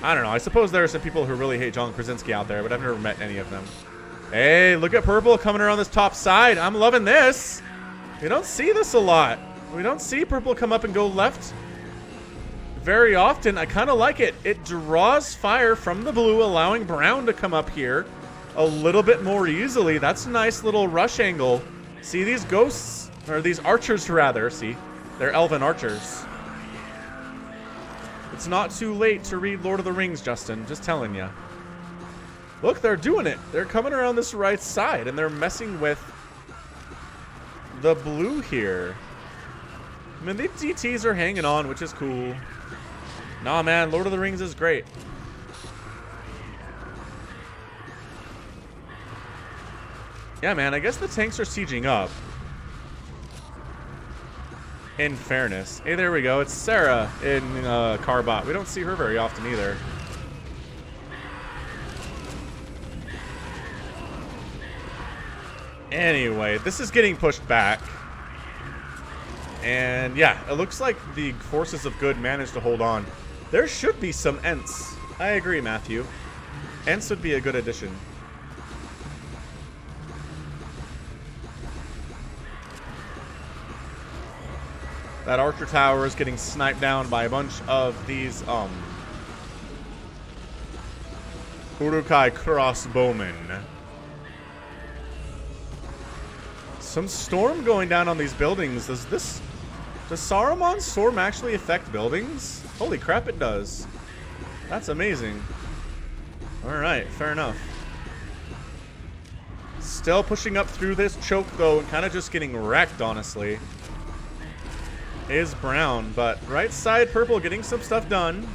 I don't know. I suppose there are some people who really hate John Krasinski out there, but I've never met any of them. Hey, look at Purple coming around this top side. I'm loving this. We don't see this a lot. We don't see Purple come up and go left very often. I kind of like it. It draws fire from the blue, allowing Brown to come up here a little bit more easily. That's a nice little rush angle. See these ghosts, or these archers rather. See, they're elven archers. It's not too late to read Lord of the Rings, Justin. Just telling you. Look, they're doing it. They're coming around this right side, and they're messing with the blue here. I mean, the DTs are hanging on, which is cool. Nah, man, Lord of the Rings is great. Yeah, man, I guess the tanks are sieging up. In fairness. Hey, there we go. It's Sarah in Carbot. We don't see her very often either. Anyway, this is getting pushed back. And yeah, it looks like the forces of good managed to hold on. There should be some Ents. I agree, Matthew. Ents would be a good addition. That archer tower is getting sniped down by a bunch of these Urukai crossbowmen. Some storm going down on these buildings. Does Saruman's storm actually affect buildings? Holy crap, it does. That's amazing. Alright, fair enough. Still pushing up through this choke though, and kind of just getting wrecked, honestly. Is brown, but right side purple getting some stuff done.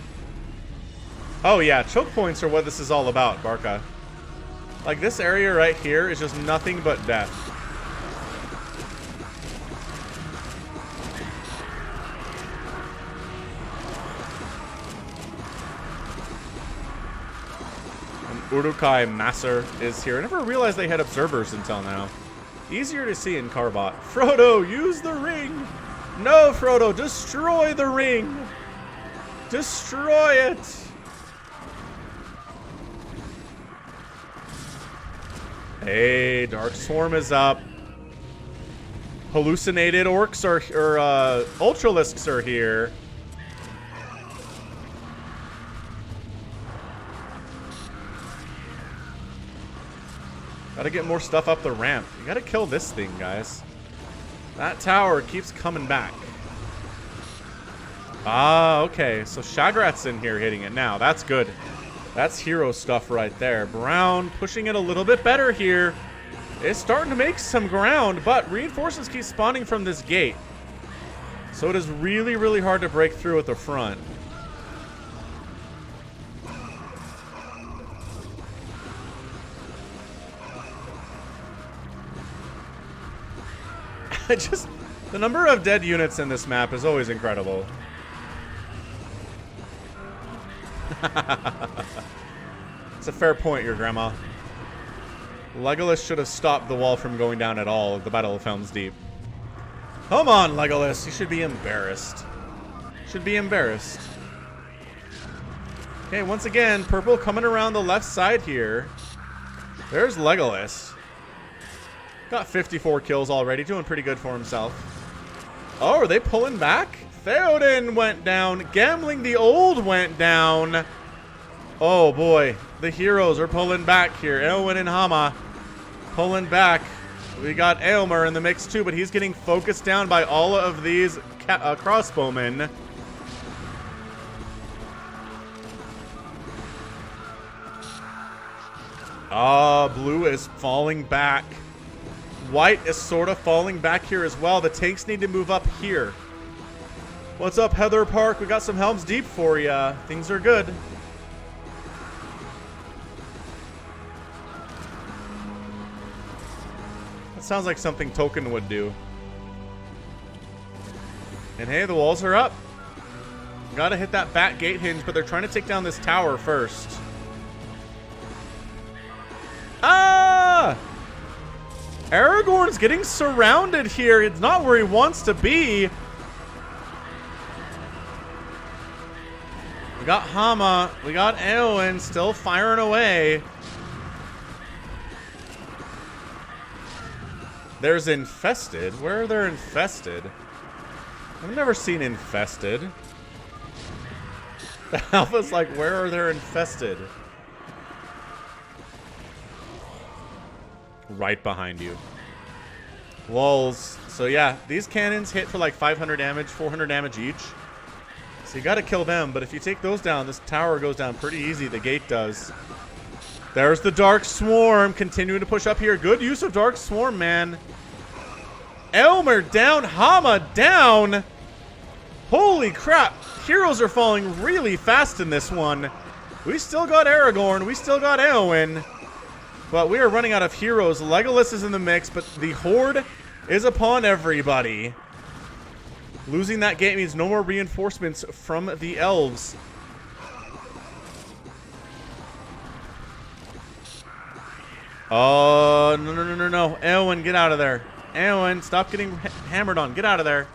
Oh yeah, choke points are what this is all about, Barca. Like this area right here is just nothing but death. And Urukai Master is here. I never realized they had observers until now. Easier to see in Carbot. Frodo, use the ring! No, Frodo, destroy the ring! Destroy it! Hey, Dark Swarm is up. Hallucinated orcs or ultralisks are here. Gotta get more stuff up the ramp. You gotta kill this thing, guys. That tower keeps coming back. Ah, okay. So Shagrat's in here hitting it now. That's good. That's hero stuff right there. Brown pushing it a little bit better here. It's starting to make some ground, but reinforcements keep spawning from this gate. So it is really, really hard to break through at the front. The number of dead units in this map is always incredible. It's a fair point, your grandma. Legolas should have stopped the wall from going down at all at the Battle of Helms Deep. Come on, Legolas. You should be embarrassed. Should be embarrassed. Okay, once again, purple coming around the left side here. There's Legolas. Got 54 kills already, doing pretty good for himself. Oh, are they pulling back? Theoden went down. Gambling the Old went down. Oh boy, the heroes are pulling back here. Eowyn and Hama pulling back. We got Aylmer in the mix too, but he's getting focused down by all of these crossbowmen. Blue is falling back. White is sort of falling back here as well. The tanks need to move up here. What's up, Heather Park? We got some Helms Deep for ya. Things are good. That sounds like something Token would do. And hey, the walls are up. Gotta hit that back gate hinge, but they're trying to take down this tower first. Ah! Aragorn's getting surrounded here. It's not where he wants to be. We got Hama. We got Eowyn still firing away. There's Infested. Where are there Infested? I've never seen Infested. The Alpha's like, where are there Infested? Right behind you. Lulz. So yeah, these cannons hit for like 500 damage, 400 damage each. So you gotta kill them, but if you take those down, this tower goes down pretty easy. The gate does. There's the Dark Swarm continuing to push up here. Good use of Dark Swarm, man. Elmer down, Hama down. Holy crap. Heroes are falling really fast in this one. We still got Aragorn. We still got Eowyn. But we are running out of heroes. Legolas is in the mix, but the horde is upon everybody. Losing that gate means no more reinforcements from the elves. Oh, no. Eowyn, get out of there. Eowyn, stop getting hammered on. Get out of there.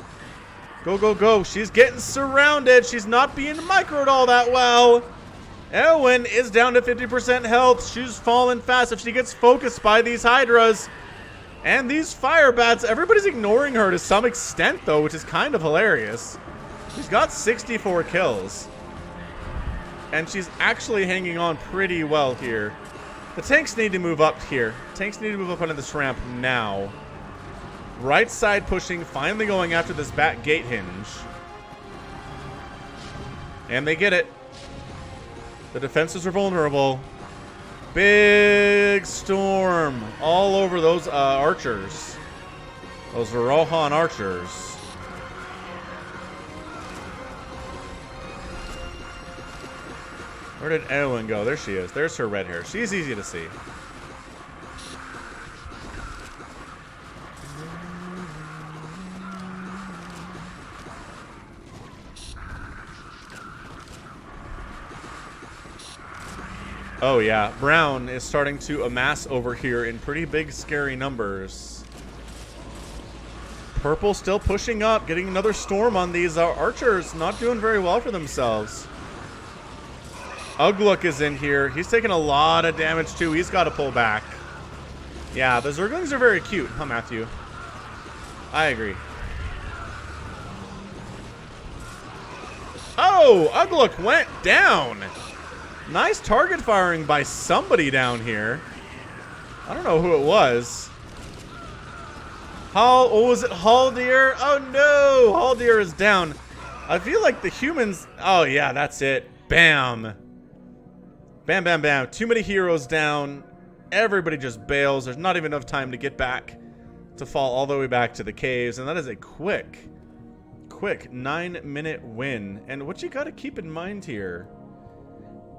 Go, go, go. She's getting surrounded. She's not being microed all that well. Eowyn is down to 50% health. She's falling fast. If she gets focused by these hydras and these fire bats, everybody's ignoring her to some extent, though, which is kind of hilarious. She's got 64 kills. And she's actually hanging on pretty well here. The tanks need to move up here. Tanks need to move up onto this ramp now. Right side pushing, finally going after this bat gate hinge. And they get it. The defenses are vulnerable. Big storm all over those archers. Those Rohan archers. Where did Eowyn go? There she is. There's her red hair. She's easy to see. Oh yeah, Brown is starting to amass over here in pretty big, scary numbers. Purple still pushing up, getting another storm on these archers. Not doing very well for themselves. Ugluk is in here. He's taking a lot of damage too. He's got to pull back. Yeah, the Zerglings are very cute, huh, Matthew? I agree. Oh, Ugluk went down. Nice target firing by somebody down here. I don't know who it was. Oh, was it Haldir? Oh no, Haldir is down. I feel like the humans, oh yeah, that's it. Bam. Bam, bam, bam. Too many heroes down. Everybody just bails. There's not even enough time to get back, to fall all the way back to the caves. And that is a quick 9-minute win. And what you got to keep in mind here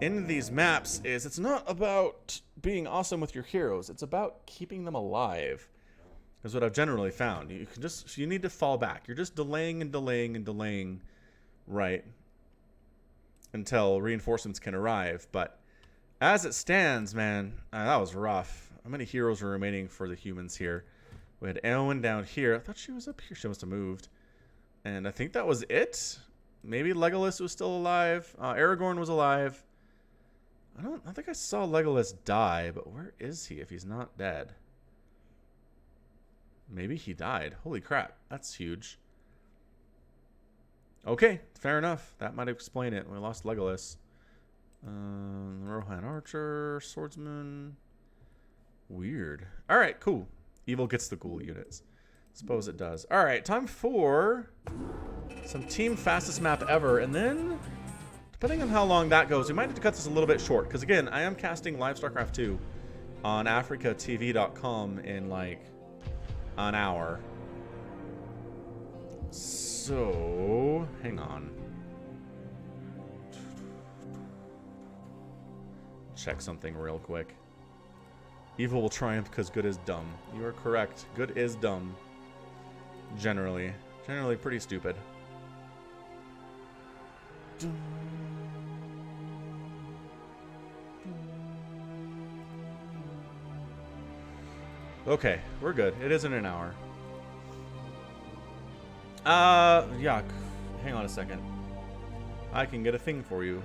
in these maps is it's not about being awesome with your heroes. It's about keeping them alive, is what I've generally found. You need to fall back. You're just delaying and delaying and delaying, right, until reinforcements can arrive. But as it stands, man, that was rough. How many heroes are remaining for the humans here? We had Eowyn down here. I thought she was up here. She must have moved. And I think that was it. Maybe Legolas was still alive. Aragorn was alive. I think I saw Legolas die, but where is he if he's not dead? Maybe he died. Holy crap. That's huge. Okay, fair enough. That might explain it. We lost Legolas. Rohan Archer, Swordsman. Weird. Alright, cool. Evil gets the cool units. Suppose it does. Alright, time for some team fastest map ever. And then, depending on how long that goes, we might have to cut this a little bit short. Because again, I am casting live StarCraft 2 on AfricaTV.com in like an hour. So, hang on. Check something real quick. Evil will triumph because good is dumb. You are correct. Good is dumb. Generally pretty stupid. Okay, we're good. It isn't an hour. Yeah. Hang on a second. I can get a thing for you.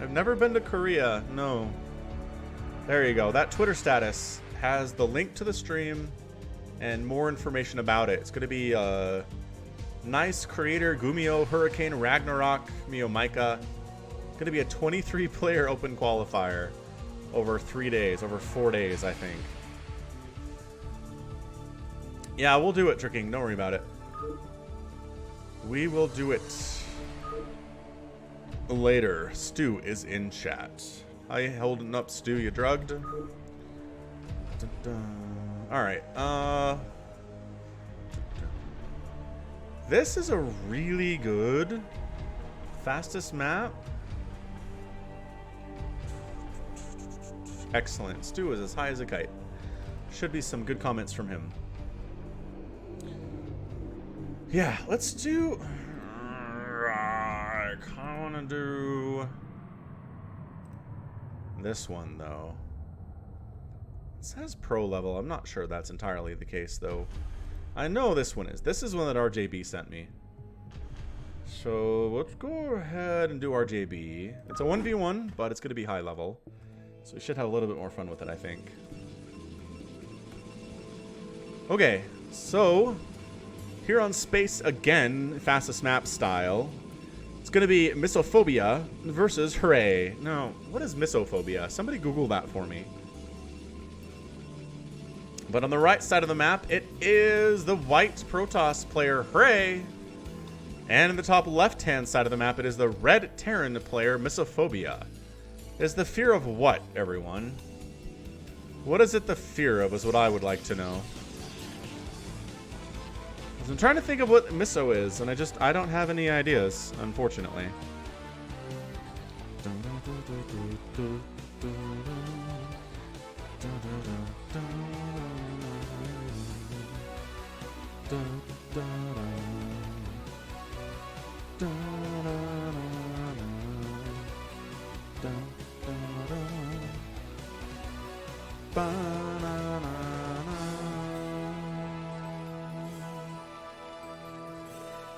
I've never been to Korea. No. There you go. That Twitter status has the link to the stream and more information about it. It's going to be Nice Creator, Gumio, Hurricane, Ragnarok, Mio Micah. Going to be a 23-player open qualifier over 3 days, over 4 days, I think. Yeah, we'll do it, Tricking. Don't worry about it. We will do it later. Stu is in chat. How you holding up, Stu? You drugged? Alright, this is a really good Fastest map? Excellent. Stu is as high as a kite. Should be some good comments from him. Yeah, let's do... I kind of want to do... this one, though. It says pro level. I'm not sure that's entirely the case, though. I know this one is. This is one that RJB sent me. So let's go ahead and do RJB. It's a 1v1, but it's going to be high level. So we should have a little bit more fun with it, I think. Okay, so here on Space again, fastest map style. It's going to be Misophobia versus Hooray. Now, what is Misophobia? Somebody Google that for me. But on the right side of the map, it is the white Protoss player Hooray. And in the top left-hand side of the map, it is the red Terran player Misophobia. Is the fear of what, everyone? What is it the fear of is what I would like to know. I'm trying to think of what Miso is, and I don't have any ideas, unfortunately.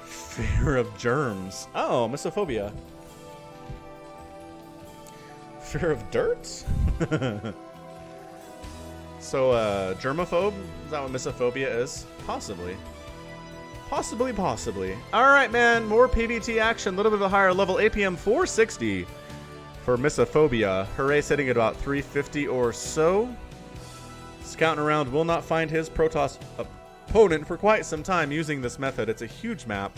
Fear of germs. Oh, Misophobia. Fear of dirt? So, germaphobe? Is that what Misophobia is? Possibly. Possibly. Alright, man. More PvT action. A little bit of a higher level. APM 460 for Misophobia. Hooray sitting at about 350 or so. Scouting around will not find his Protoss opponent for quite some time using this method. It's a huge map.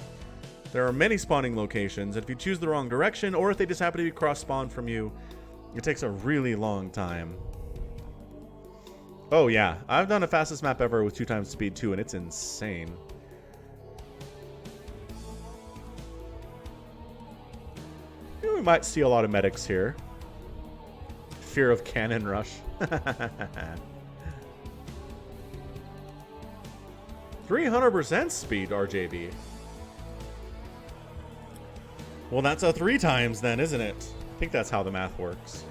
There are many spawning locations, and if you choose the wrong direction, or if they just happen to be cross-spawned from you, it takes a really long time. Oh yeah, I've done a fastest map ever with 2x speed too, and it's insane. You know, we might see a lot of medics here. Fear of cannon rush. 300% speed, RJB. Well, that's a 3x then, isn't it? I think that's how the math works.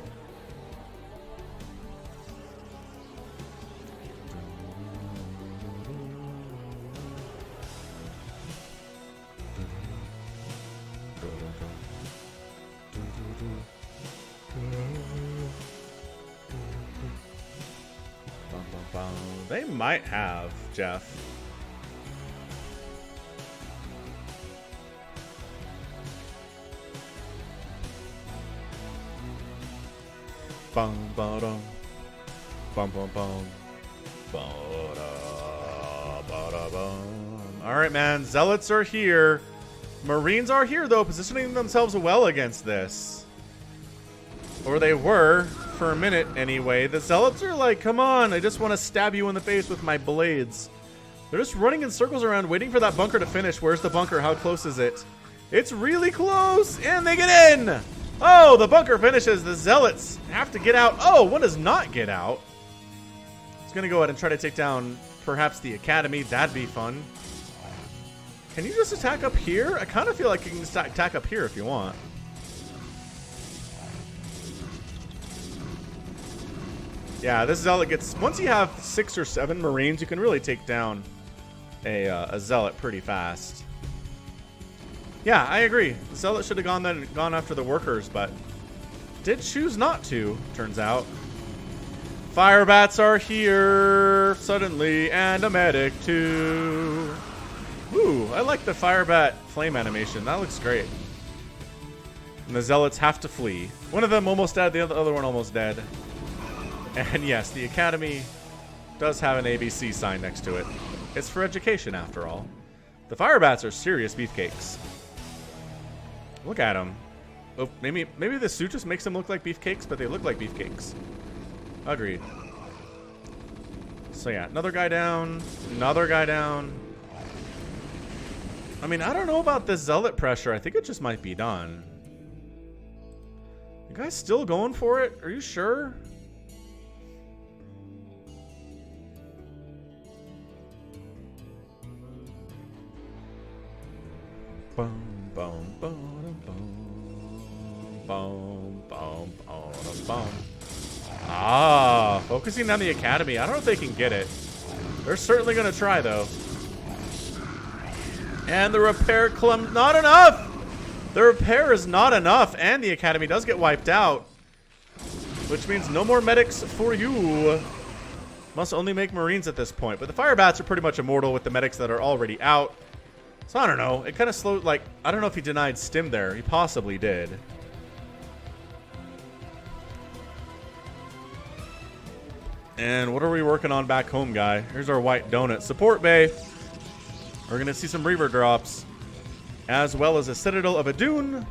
They might have, Jeff. Bum ba-dum. Bum bum bum. Ba-da-ba-da-bum. Alright, man. Zealots are here. Marines are here, though, positioning themselves well against this. Or they were, for a minute anyway. The Zealots are like, come on, I just want to stab you in the face with my blades. They're just running in circles around, waiting for that bunker to finish. Where's the bunker? How close is it? It's really close, and they get in! Oh, the bunker finishes. The Zealots have to get out. Oh, one does not get out. It's going to go ahead and try to take down perhaps the Academy. That'd be fun. Can you just attack up here? I kind of feel like you can just attack up here if you want. Yeah, this Zealot gets... Once you have 6 or 7 Marines, you can really take down a Zealot pretty fast. Yeah, I agree. The Zealot should have gone after the workers, but did choose not to, turns out. Fire bats are here suddenly, and a medic too. Ooh, I like the fire bat flame animation. That looks great. And the Zealots have to flee. One of them almost dead, the other one almost dead. And yes, the Academy does have an ABC sign next to it. It's for education, after all. The fire bats are serious beefcakes. Look at them. Oh, maybe the suit just makes them look like beefcakes, but they look like beefcakes. Agreed. So yeah, another guy down. Another guy down. I mean, I don't know about this Zealot pressure. I think it just might be done. Guy's still going for it? Are you sure? Boom, boom, boom, boom, boom, boom, boom, boom. Ah, focusing on the academy. I don't know if they can get it. They're certainly going to try, though. And the repair not enough! The repair is not enough, and the academy does get wiped out. Which means no more medics for you. Must only make Marines at this point. But the fire bats are pretty much immortal with the medics that are already out. So I don't know. It kind of slowed, like, I don't know if he denied stim there. He possibly did. And what are we working on back home, guy? Here's our white donut. Support bay. We're going to see some Reaver drops. As well as a Citadel of a Dune.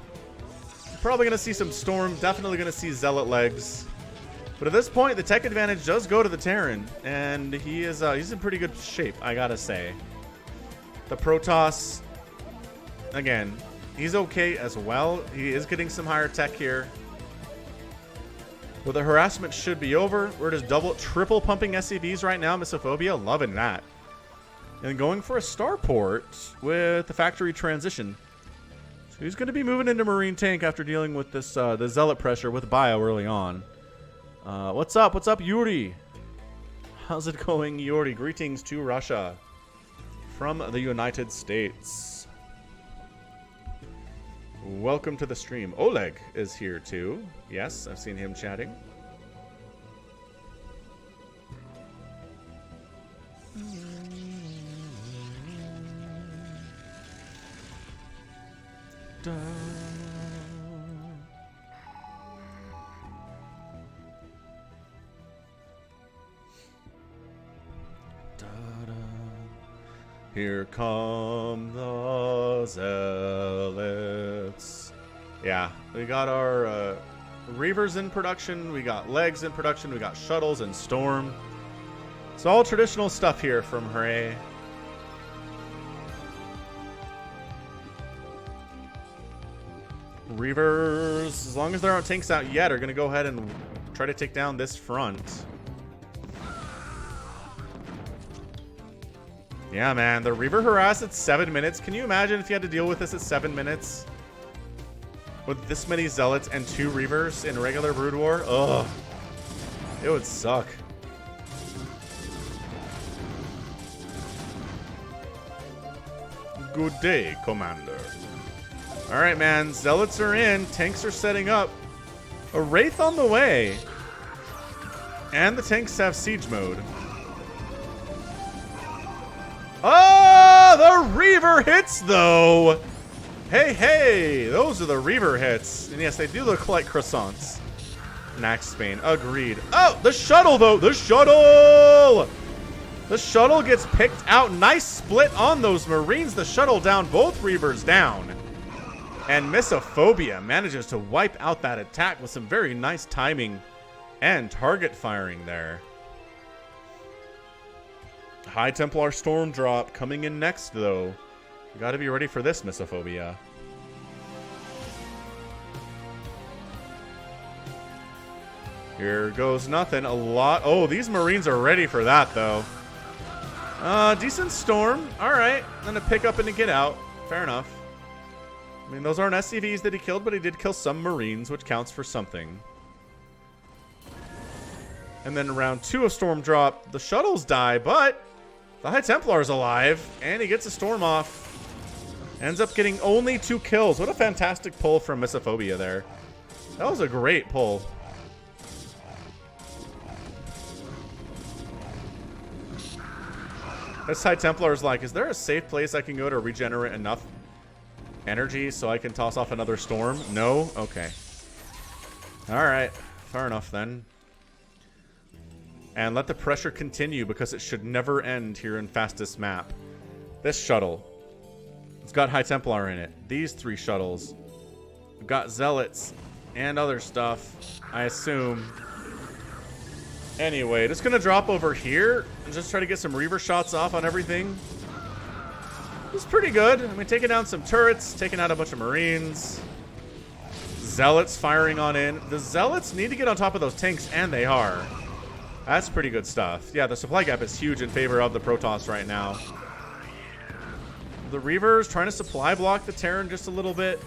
Probably going to see some Storm. Definitely going to see Zealot legs. But at this point, the tech advantage does go to the Terran. And he is he's in pretty good shape, I gotta say. The Protoss, again, he's okay as well. He is getting some higher tech here. Well, the harassment should be over. We're just triple pumping SCVs right now. Missophobia, loving that. And going for a starport with the factory transition. So he's going to be moving into Marine tank after dealing with this the Zealot pressure with Bio early on. What's up? What's up, Yuri? How's it going, Yuri? Greetings to Russia. From the United States. Welcome to the stream. Oleg is here too. Yes, I've seen him chatting. Here come the zealots. Yeah, we got our Reavers in production. We got legs in production. We got shuttles and storm. It's all traditional stuff here from Hooray. Reavers, as long as there aren't tanks out yet, are going to go ahead and try to take down this front. Yeah, man, the Reaver harass at 7 minutes. Can you imagine if you had to deal with this at 7 minutes? With this many Zealots and 2 Reavers in regular Brood War? Ugh. It would suck. Good day, Commander. Alright, man. Zealots are in. Tanks are setting up. A Wraith on the way. And the tanks have siege mode. Oh, the Reaver hits, though. Hey, hey. Those are the Reaver hits. And yes, they do look like croissants. Nax Spain. Agreed. Oh, the shuttle, though. The shuttle. The shuttle gets picked out. Nice split on those Marines. The shuttle down. Both Reavers down. And Missophobia manages to wipe out that attack with some very nice timing and target firing there. High Templar Storm drop coming in next, though. You got to be ready for this, Missophobia. Here goes nothing. A lot. Oh, these Marines are ready for that, though. Decent Storm. All right. Then a pick up and a get out. Fair enough. I mean, those aren't SCVs that he killed, but he did kill some Marines, which counts for something. And then round 2 of Storm drop, the shuttles die, but the High Templar is alive, and he gets a Storm off. Ends up getting only 2 kills. What a fantastic pull from Missophobia there. That was a great pull. This High Templar is like, is there a safe place I can go to regenerate enough energy so I can toss off another Storm? No? Okay. Alright. Fair enough then. And let the pressure continue because it should never end here in fastest map. This shuttle. It's got High Templar in it. These 3 shuttles. We've got Zealots and other stuff, I assume. Anyway, just gonna drop over here and just try to get some Reaver shots off on everything. It's pretty good. I mean, taking down some turrets, taking out a bunch of Marines. Zealots firing on in. The Zealots need to get on top of those tanks, and they are. That's pretty good stuff. Yeah, the supply gap is huge in favor of the Protoss right now. The Reavers trying to supply block the Terran just a little bit.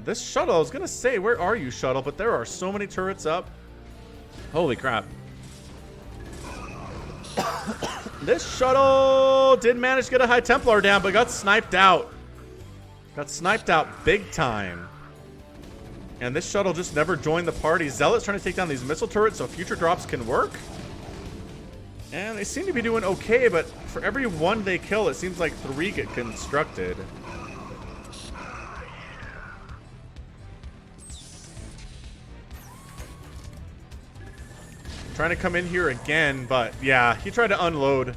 This shuttle, I was going to say, where are you, shuttle? But there are so many turrets up. Holy crap. This shuttle did manage to get a High Templar down, but got sniped out. Got sniped out big time. And this shuttle just never joined the party. Zealots trying to take down these missile turrets so future drops can work. And they seem to be doing okay, but for every one they kill, it seems like 3 get constructed. Trying to come in here again, but yeah, he tried to unload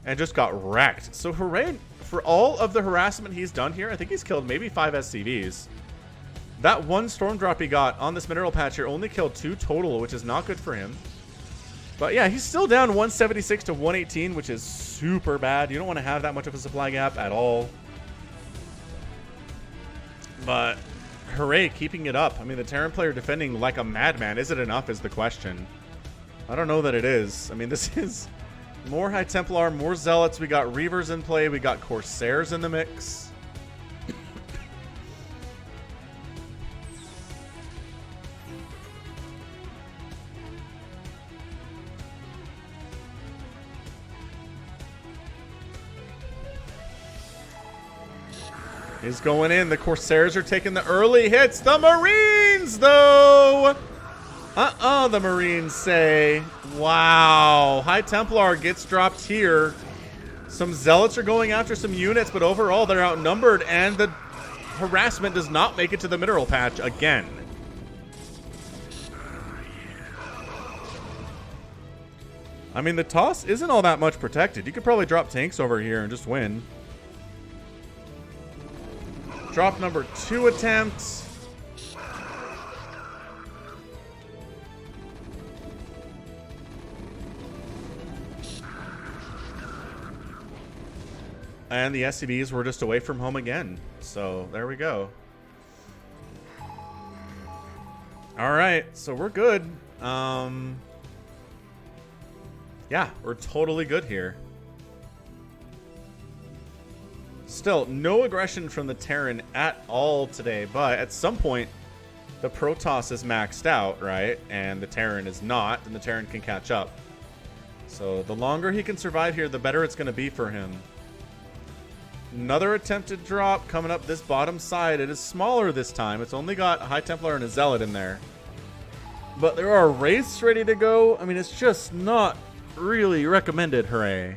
and just got wrecked. So hooray, for all of the harassment he's done here, I think he's killed maybe 5 SCVs. That one storm drop he got on this mineral patch here only killed 2 total, which is not good for him. But yeah, he's still down 176 to 118, which is super bad. You don't want to have that much of a supply gap at all. But hooray, keeping it up. I mean, the Terran player defending like a madman. Is it enough is the question. I don't know that it is. I mean, this is more High Templar, more Zealots. We got Reavers in play. We got Corsairs in the mix. He's going in. The Corsairs are taking the early hits. The Marines, though. The Marines say. Wow. High Templar gets dropped here. Some Zealots are going after some units, but overall they're outnumbered, and the harassment does not make it to the mineral patch again. I mean, the toss isn't all that much protected. You could probably drop tanks over here and just win. Drop number 2 attempt. And the SCVs were just away from home again. So there we go. All right, so we're good. Yeah, we're totally good here. Still, no aggression from the Terran at all today, but at some point, the Protoss is maxed out, right? And the Terran is not, and the Terran can catch up. So the longer he can survive here, the better it's going to be for him. Another attempted drop coming up this bottom side. It is smaller this time. It's only got a High Templar and a Zealot in there. But there are Wraiths ready to go. I mean, it's just not really recommended, hooray.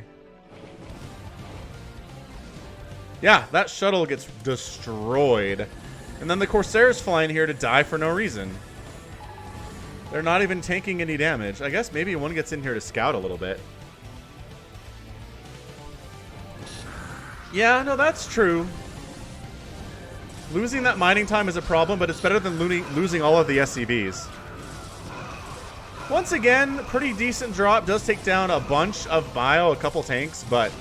Yeah, that shuttle gets destroyed. And then the Corsairs flying here to die for no reason. They're not even taking any damage. I guess maybe one gets in here to scout a little bit. Yeah, no, that's true. Losing that mining time is a problem, but it's better than losing all of the SCVs. Once again, pretty decent drop. Does take down a bunch of bio, a couple tanks, but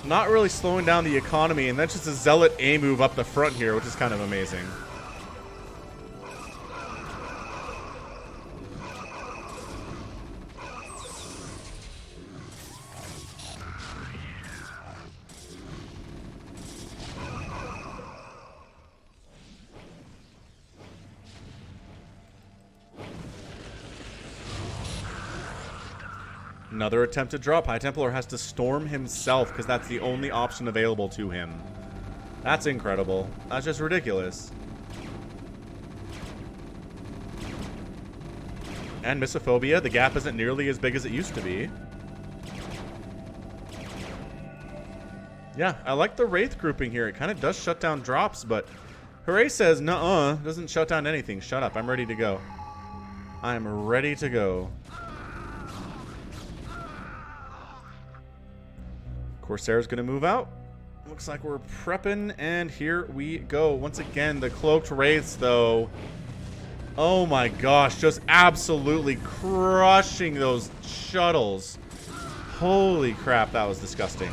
not really slowing down the economy. And that's just a Zealot A move up the front here, which is kind of amazing. Another attempted drop. High Templar has to storm himself because that's the only option available to him. That's incredible. That's just ridiculous. And Missophobia, the gap isn't nearly as big as it used to be. Yeah, I like the Wraith grouping here. It kind of does shut down drops, but Hooray says, nuh-uh, doesn't shut down anything. Shut up, I'm ready to go. I'm ready to go. Corsair's gonna move out. Looks like we're prepping, and here we go. Once again, the cloaked Wraiths, though. Oh my gosh, just absolutely crushing those shuttles. Holy crap, that was disgusting.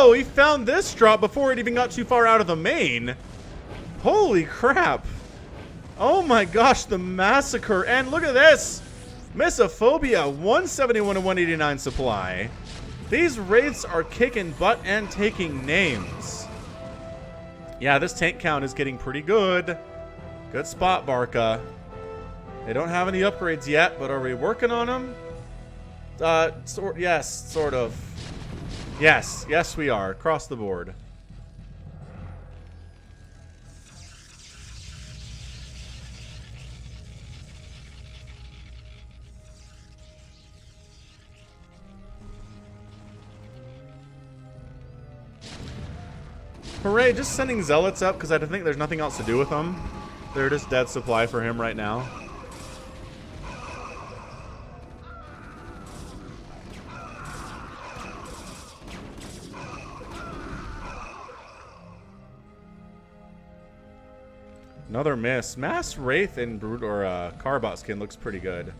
whoa, he found this drop before it even got too far out of the main. Holy crap. Oh my gosh, the massacre. And look at this. Misophonia, 171 to 189 supply. These wraiths are kicking butt and taking names. Yeah, this tank count is getting pretty good. Good spot, Barca. They don't have any upgrades yet, but are we working on them? Yes, sort of. Yes, we are. Across the board. Hooray, just sending zealots up because I think there's nothing else to do with them. They're just dead supply for him right now. Another miss. Mass Wraith and Brute or Carbot skin looks pretty good.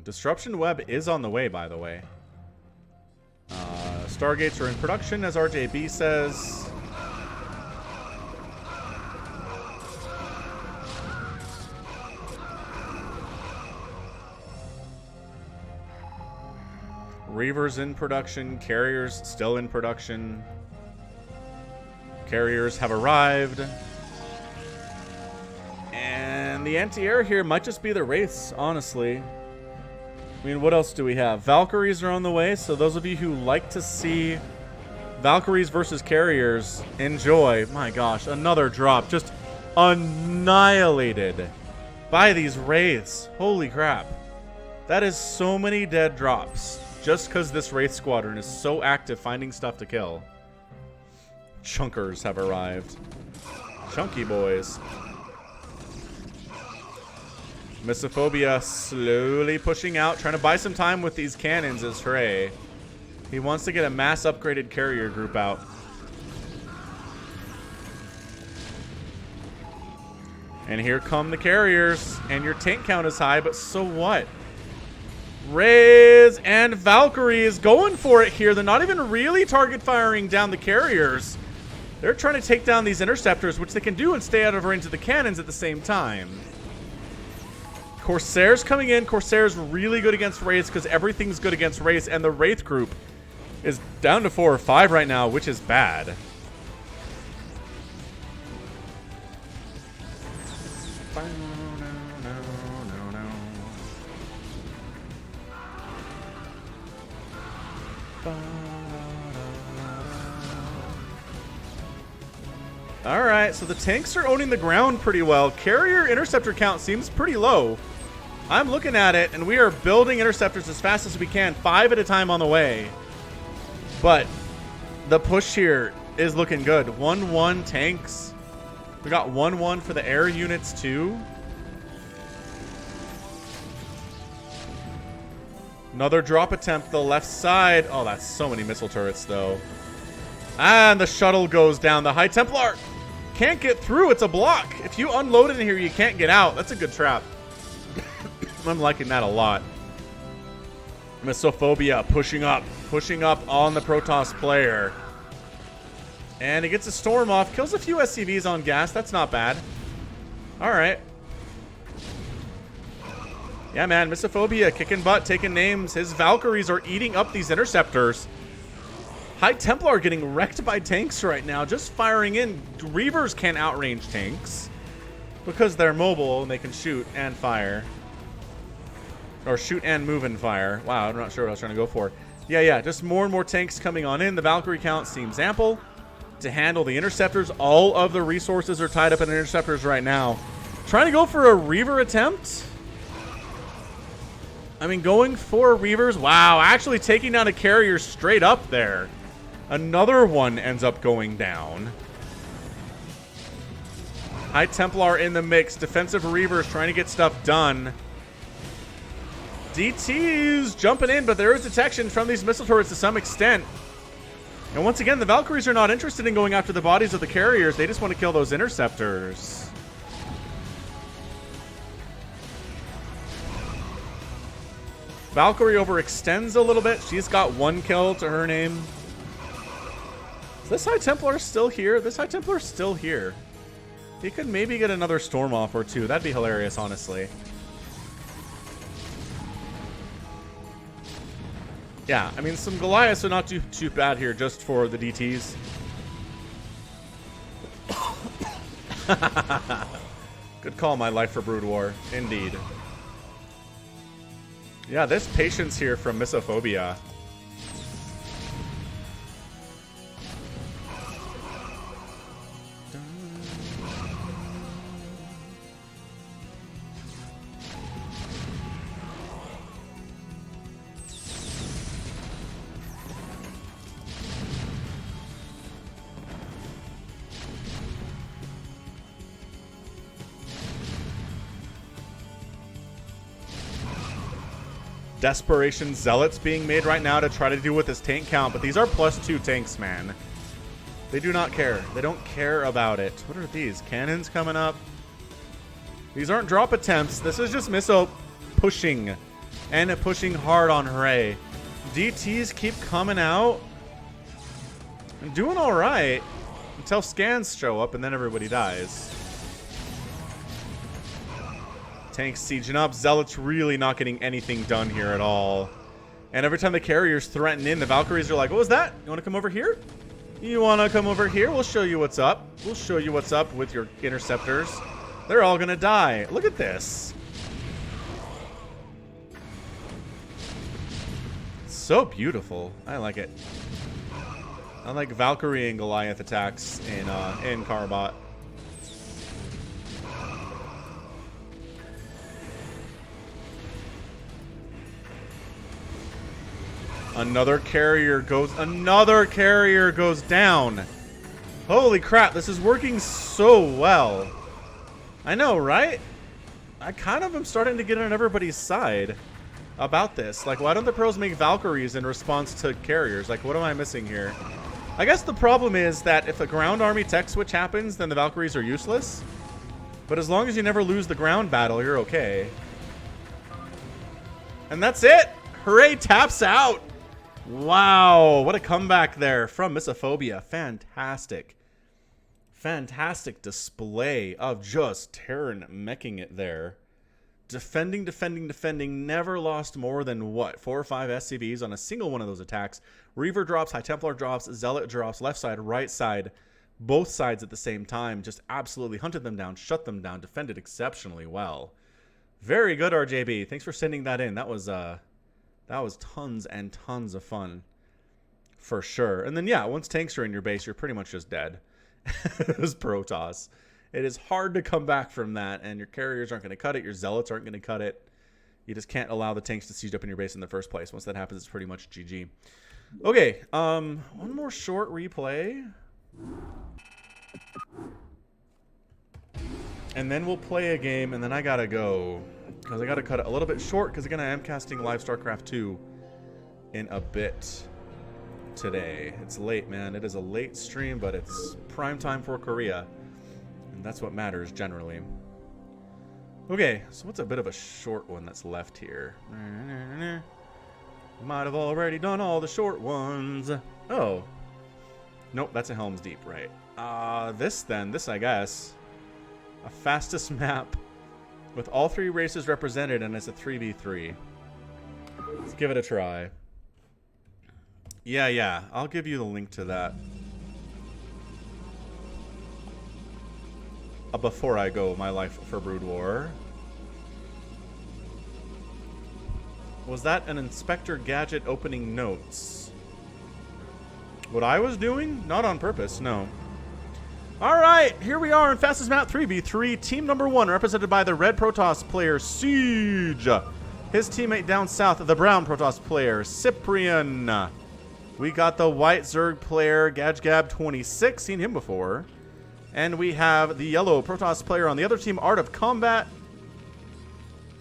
Disruption Web is on the way, by the way. Stargates are in production, as RJB says. Reavers in production. Carriers still in production. Carriers have arrived. And the anti-air here might just be the Wraiths, honestly. I mean, what else do we have? Valkyries are on the way, so those of you who like to see Valkyries versus carriers, enjoy. My gosh, another drop. Just annihilated by these Wraiths. Holy crap. That is so many dead drops. Just because this Wraith squadron is so active finding stuff to kill. Chunkers have arrived. Chunky boys. Misophonia slowly pushing out, trying to buy some time with these cannons is Hooray. He wants to get a mass upgraded carrier group out. And here come the carriers, and your tank count is high, but so what? Rays and Valkyries going for it here. They're not even really target firing down the carriers. They're trying to take down these interceptors, which they can do and stay out of range of the cannons at the same time. Corsairs coming in. Corsairs really good against Wraiths because everything's good against Wraiths, and the Wraith group is down to 4 or 5 right now, which is bad. Alright, so the tanks are owning the ground pretty well. Carrier interceptor count seems pretty low. I'm looking at it, and we are building interceptors as fast as we can, 5 at a time on the way. But the push here is looking good. 1-1 tanks. We got 1-1 for the air units, too. Another drop attempt, the left side. Oh, that's so many missile turrets, though. And the shuttle goes down. The High Templar can't get through. It's a block. If you unload it in here, you can't get out. That's a good trap. I'm liking that a lot. Misophonia pushing up on the Protoss player. And he gets a storm off. Kills a few SCVs on gas. That's not bad. Alright. Yeah, man. Misophonia kicking butt, taking names. His Valkyries are eating up these interceptors. High Templar getting wrecked by tanks right now. Just firing in. Reavers can't outrange tanks because they're mobile and they can shoot and fire. Or shoot and move and fire. Wow, I'm not sure what I was trying to go for. Yeah, just more and more tanks coming on in. The Valkyrie count seems ample to handle the interceptors. All of the resources are tied up in interceptors right now. Trying to go for a Reaver attempt. I mean, going for Reavers. Wow, actually taking down a carrier straight up there. Another one ends up going down. High Templar in the mix. Defensive Reavers trying to get stuff done. DT's jumping in, but there is detection from these missile turrets to some extent. And once again, the Valkyries are not interested in going after the bodies of the carriers. They just want to kill those interceptors. Valkyrie overextends a little bit. She's got 1 kill to her name. Is this High Templar still here? This High Templar is still here. He could maybe get another storm off or 2. That'd be hilarious, honestly. Yeah, I mean, some Goliaths are not too bad here just for the DTs. Good call, my life for Brood War. Indeed. Yeah, this patience here from Misophobia. Desperation Zealots being made right now to try to deal with this tank count, but these are +2 tanks, man. They do not care. They don't care about it. What are these? Cannons coming up? These aren't drop attempts. This is just Miso pushing, and pushing hard on Hooray. DTs keep coming out and doing all right until scans show up, and then everybody dies. Tanks sieging up. Zealots really not getting anything done here at all. And every time the carriers threaten in, the Valkyries are like, what was that? You want to come over here? You want to come over here? We'll show you what's up. We'll show you what's up with your interceptors. They're all going to die. Look at this. So beautiful. I like it. I like Valkyrie and Goliath attacks in Carbot. Another carrier goes down. Holy crap, this is working so well. I know, right? I kind of am starting to get on everybody's side about this. Like, why don't the pros make Valkyries in response to carriers? Like, what am I missing here? I guess the problem is that if a ground army tech switch happens, then the Valkyries are useless. But as long as you never lose the ground battle, you're okay. And that's it! Hooray taps out! Wow, what a comeback there from Misophobia. Fantastic. Fantastic display of just Terran meching it there. Defending, defending, defending. Never lost more than, what, 4 or 5 SCVs on a single one of those attacks. Reaver drops, High Templar drops, Zealot drops, left side, right side. Both sides at the same time. Just absolutely hunted them down, shut them down, defended exceptionally well. Very good, RJB. Thanks for sending that in. That was tons and tons of fun, for sure. And then, yeah, once tanks are in your base, you're pretty much just dead. It was Protoss. It is hard to come back from that, and your carriers aren't going to cut it. Your Zealots aren't going to cut it. You just can't allow the tanks to siege up in your base in the first place. Once that happens, it's pretty much GG. Okay, one more short replay. And then we'll play a game, and then I gotta go. Because I gotta cut it a little bit short, because again, I am casting live StarCraft 2 in a bit today. It's late, man. It is a late stream, but it's prime time for Korea. And that's what matters, generally. Okay, so what's a bit of a short one that's left here? Might have already done all the short ones. Oh. Nope, that's a Helms Deep, right. This, I guess. A fastest map with all 3 races represented, and it's a 3v3. Let's give it a try. Yeah, I'll give you the link to that. Before I go, my life for Brood War. Was that an Inspector Gadget opening notes? What I was doing? Not on purpose, no. Alright, here we are in fastest map 3v3. Team number 1, represented by the red Protoss player, Siege. His teammate down south, the brown Protoss player, Cyprian. We got the white Zerg player, GadgeGab26, seen him before. And we have the yellow Protoss player on the other team, Art of Combat.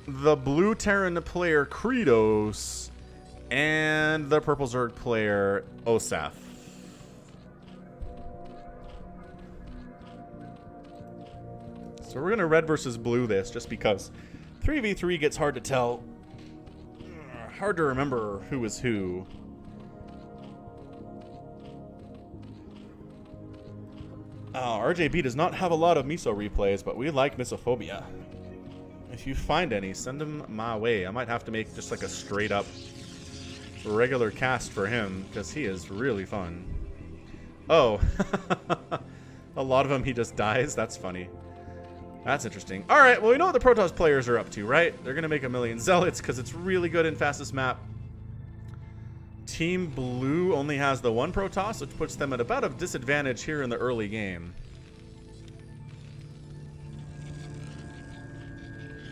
The blue Terran player, Kratos. And the purple Zerg player, Osaf. So we're going to red versus blue this, just because 3v3 gets hard to tell. Hard to remember who is who. RJB does not have a lot of miso replays, but we like misophobia. If you find any, send them my way. I might have to make just like a straight up regular cast for him, because he is really fun. Oh, a lot of them he just dies. That's funny. That's interesting. All right, well, we know what the Protoss players are up to, right? They're going to make 1,000,000 zealots because it's really good in fastest map. Team Blue only has the one Protoss, which puts them at about a disadvantage here in the early game.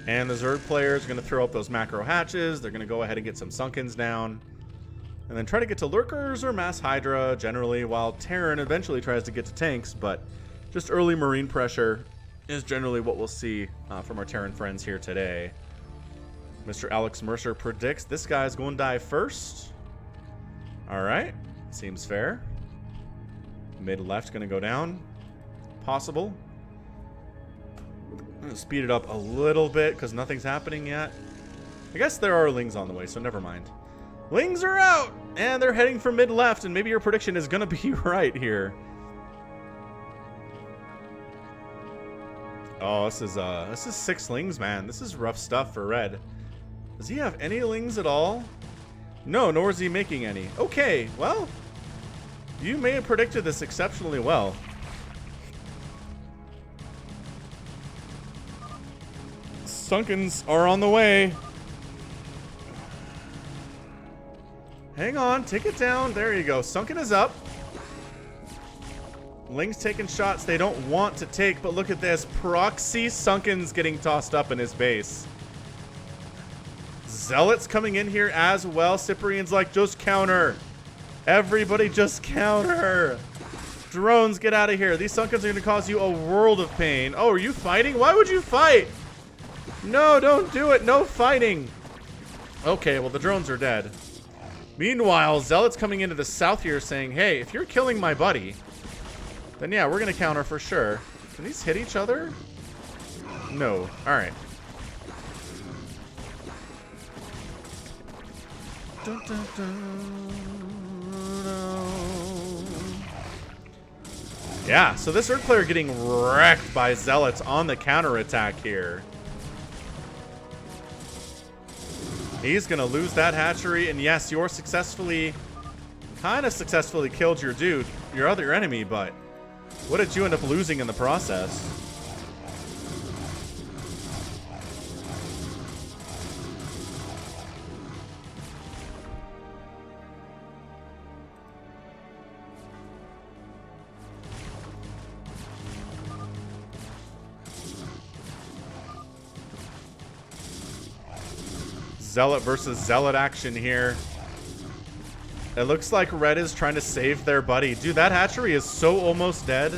And the Zerg player is going to throw up those macro hatches. They're going to go ahead and get some Sunkens down. And then try to get to Lurkers or Mass Hydra generally, while Terran eventually tries to get to tanks. But just early Marine pressure is generally what we'll see from our Terran friends here today. Mr. Alex Mercer predicts this guy's going to die first. All right, seems fair. Mid left going to go down. Possible. I'm going to speed it up a little bit because nothing's happening yet. I guess there are Lings on the way, so never mind. Lings are out, and they're heading for mid left, and maybe your prediction is going to be right here. Oh, this is 6 Lings, man. This is rough stuff for red. Does he have any Lings at all? No, nor is he making any. Okay, well, you may have predicted this exceptionally well. Sunkens are on the way. Hang on, take it down. There you go. Sunken is up. Ling's taking shots they don't want to take, but look at this. Proxy Sunken's getting tossed up in his base. Zealots coming in here as well. Cyprian's like, just counter. Everybody just counter. Drones, get out of here. These Sunkens are going to cause you a world of pain. Oh, are you fighting? Why would you fight? No, don't do it. No fighting. Okay, well, the drones are dead. Meanwhile, Zealots coming into the south here saying, hey, if you're killing my buddy, then yeah, we're going to counter for sure. Can these hit each other? No. All right. Dun, dun, dun, dun. Yeah, so this Zerg player getting wrecked by Zealots on the counterattack here. He's going to lose that hatchery, and yes, you're successfully, kind of successfully killed your dude, your other enemy, but what did you end up losing in the process? Zealot versus Zealot action here. It looks like Red is trying to save their buddy. Dude, that hatchery is so almost dead.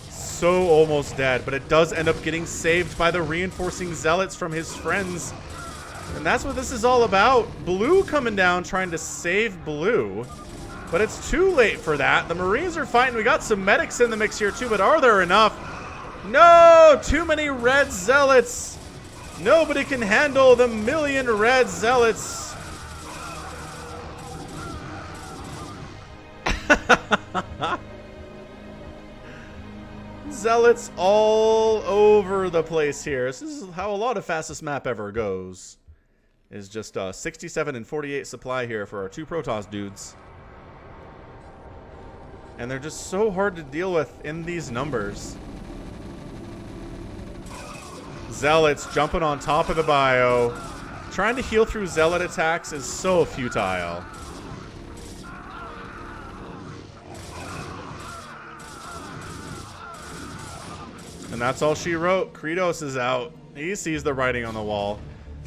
So almost dead. But it does end up getting saved by the reinforcing Zealots from his friends. And that's what this is all about. Blue coming down trying to save Blue. But it's too late for that. The Marines are fighting. We got some medics in the mix here too, but are there enough? No! Too many Red Zealots. Nobody can handle the 1,000,000 Red Zealots. Zealots all over the place here. This is how a lot of fastest map ever goes. Is just 67 and 48 supply here for our 2 Protoss dudes. And they're just so hard to deal with in these numbers. Zealots jumping on top of the bio. Trying to heal through Zealot attacks is so futile. And that's all she wrote. Kratos is out. He sees the writing on the wall.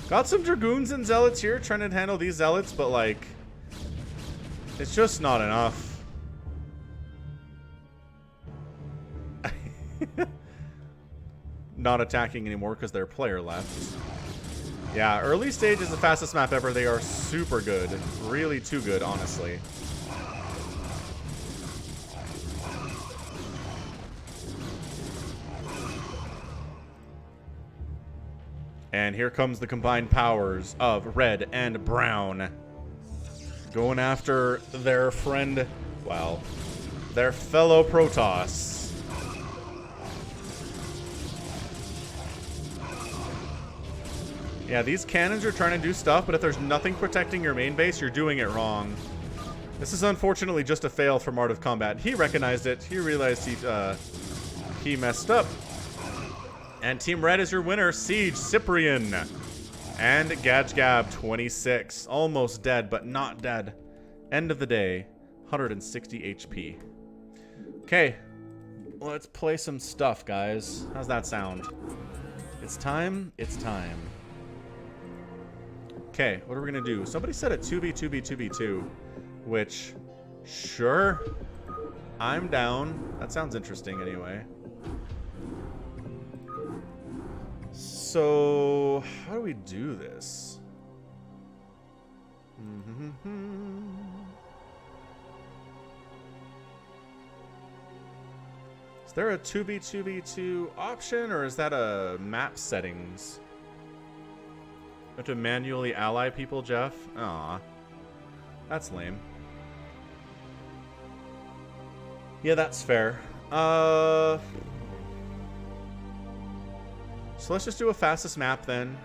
Got some Dragoons and Zealots here trying to handle these Zealots, but like, it's just not enough. not attacking anymore because their player left. Yeah, early stage is the fastest map ever. They are super good. Really too good, honestly. And here comes the combined powers of red and brown. Going after their friend, well, their fellow Protoss. Yeah, these cannons are trying to do stuff, but if there's nothing protecting your main base, you're doing it wrong. This is unfortunately just a fail from Art of Combat. He recognized it. He realized he messed up. And Team Red is your winner, Siege, Cyprian. And Gadgab, 26. Almost dead, but not dead. End of the day, 160 HP. Okay, let's play some stuff, guys. How's that sound? It's time. It's time. Okay, what are we going to do? Somebody said a 2v2v2v2, which, sure, I'm down. That sounds interesting anyway. So, how do we do this? Is there a 2v2v2 option, or is that a map settings? You have to manually ally people, Jeff? Aw. That's lame. Yeah, that's fair. So let's just do a fastest map then.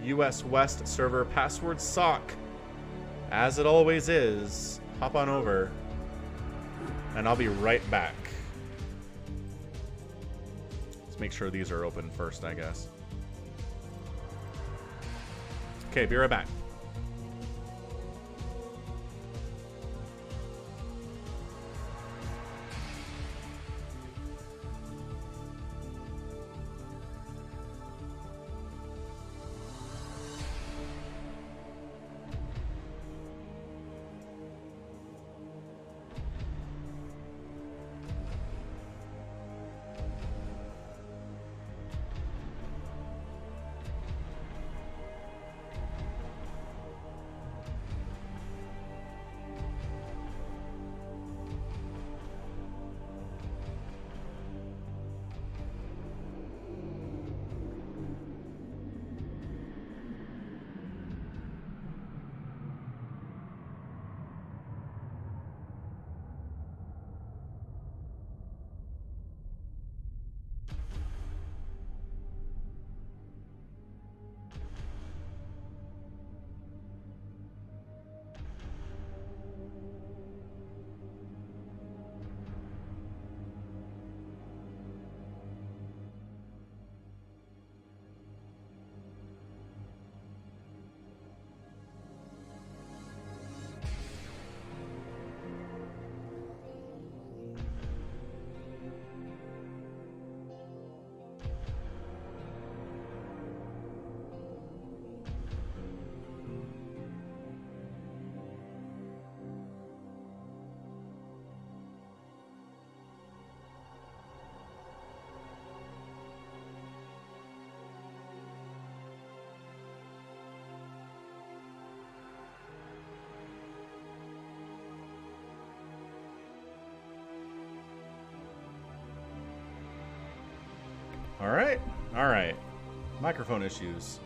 US West server password SOC. As it always is. Hop on over. And I'll be right back. Let's make sure these are open first, I guess. Okay, be right back. All right. Microphone issues.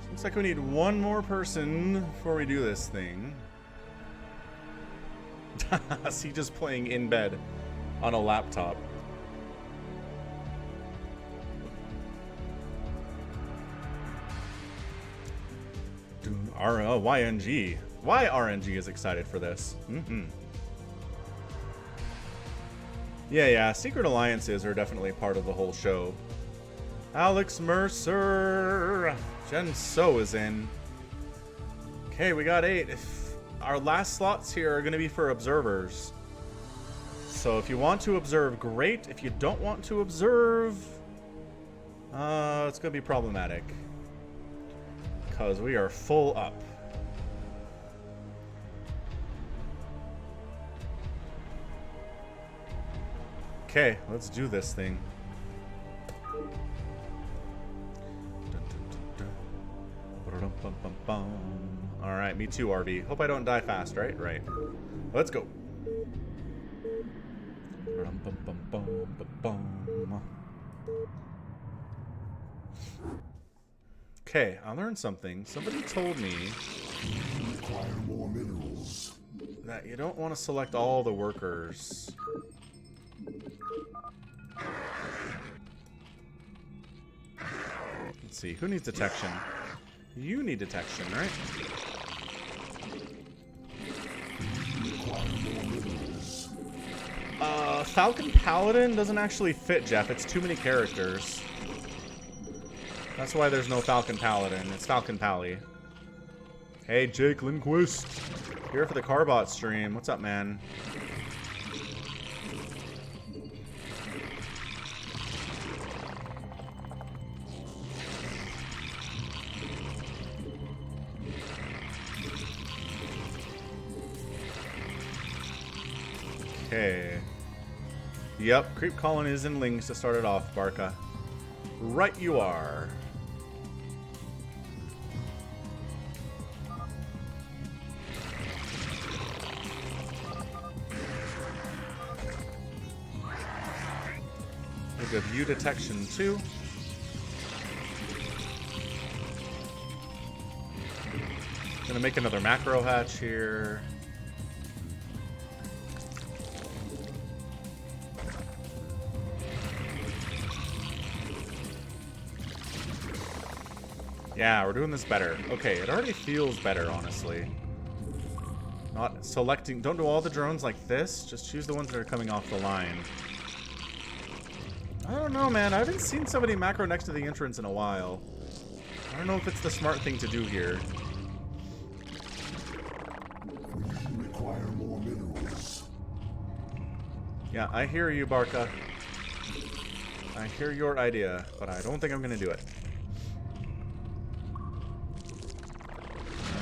Looks like we need one more person before we do this thing. See, just playing in bed on a laptop. YNG. Why RNG is excited for this? Yeah. Secret alliances are definitely part of the whole show. Alex Mercer. Jen So is in. Okay, we got 8. Our last slots here are going to be for observers. So if you want to observe, great. If you don't want to observe, it's going to be problematic. Because we are full up. Okay, let's do this thing. Alright, me too, RV. Hope I don't die fast, right? Right. Let's go. Okay, I learned something. Somebody told me that you don't want to select all the workers. Let's see, who needs detection? You need detection, right? Falcon Paladin doesn't actually fit, Jeff. It's too many characters. That's why there's no Falcon Paladin. It's Falcon Pally. Hey, Jake Lindquist. Here for the Carbot stream. What's up, man? Okay. Yep, creep colony is in Lings to start it off, Barca. Right you are. We'll give you detection too. Gonna make another macro hatch here. Yeah, we're doing this better. Okay, it already feels better, honestly. Not selecting... Don't do all the drones like this. Just choose the ones that are coming off the line. I don't know, man. I haven't seen somebody macro next to the entrance in a while. I don't know if it's the smart thing to do here. Require more minerals. Yeah, I hear you, Barca. I hear your idea, but I don't think I'm going to do it.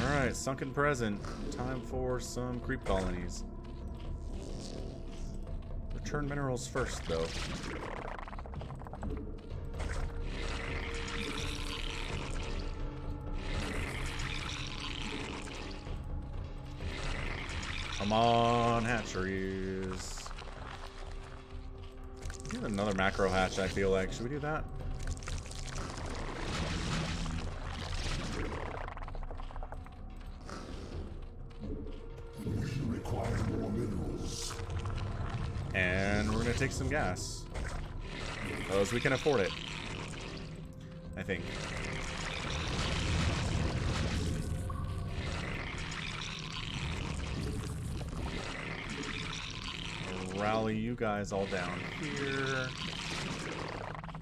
Alright, sunken present. Time for some creep colonies. Return minerals first, though. Come on, hatcheries. We need another macro hatch, I feel like. Should we do that? And we're going to take some gas. Because we can afford it. I think. I'll rally you guys all down here.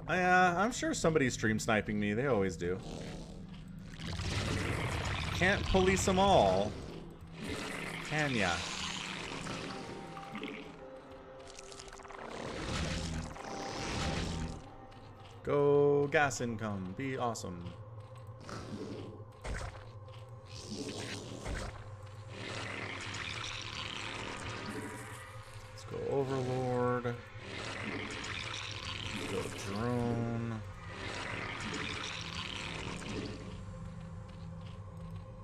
I'm sure somebody's stream sniping me. They always do. Can't police them all. Can ya? Go gas income, be awesome. Let's go Overlord. Let's go Drone.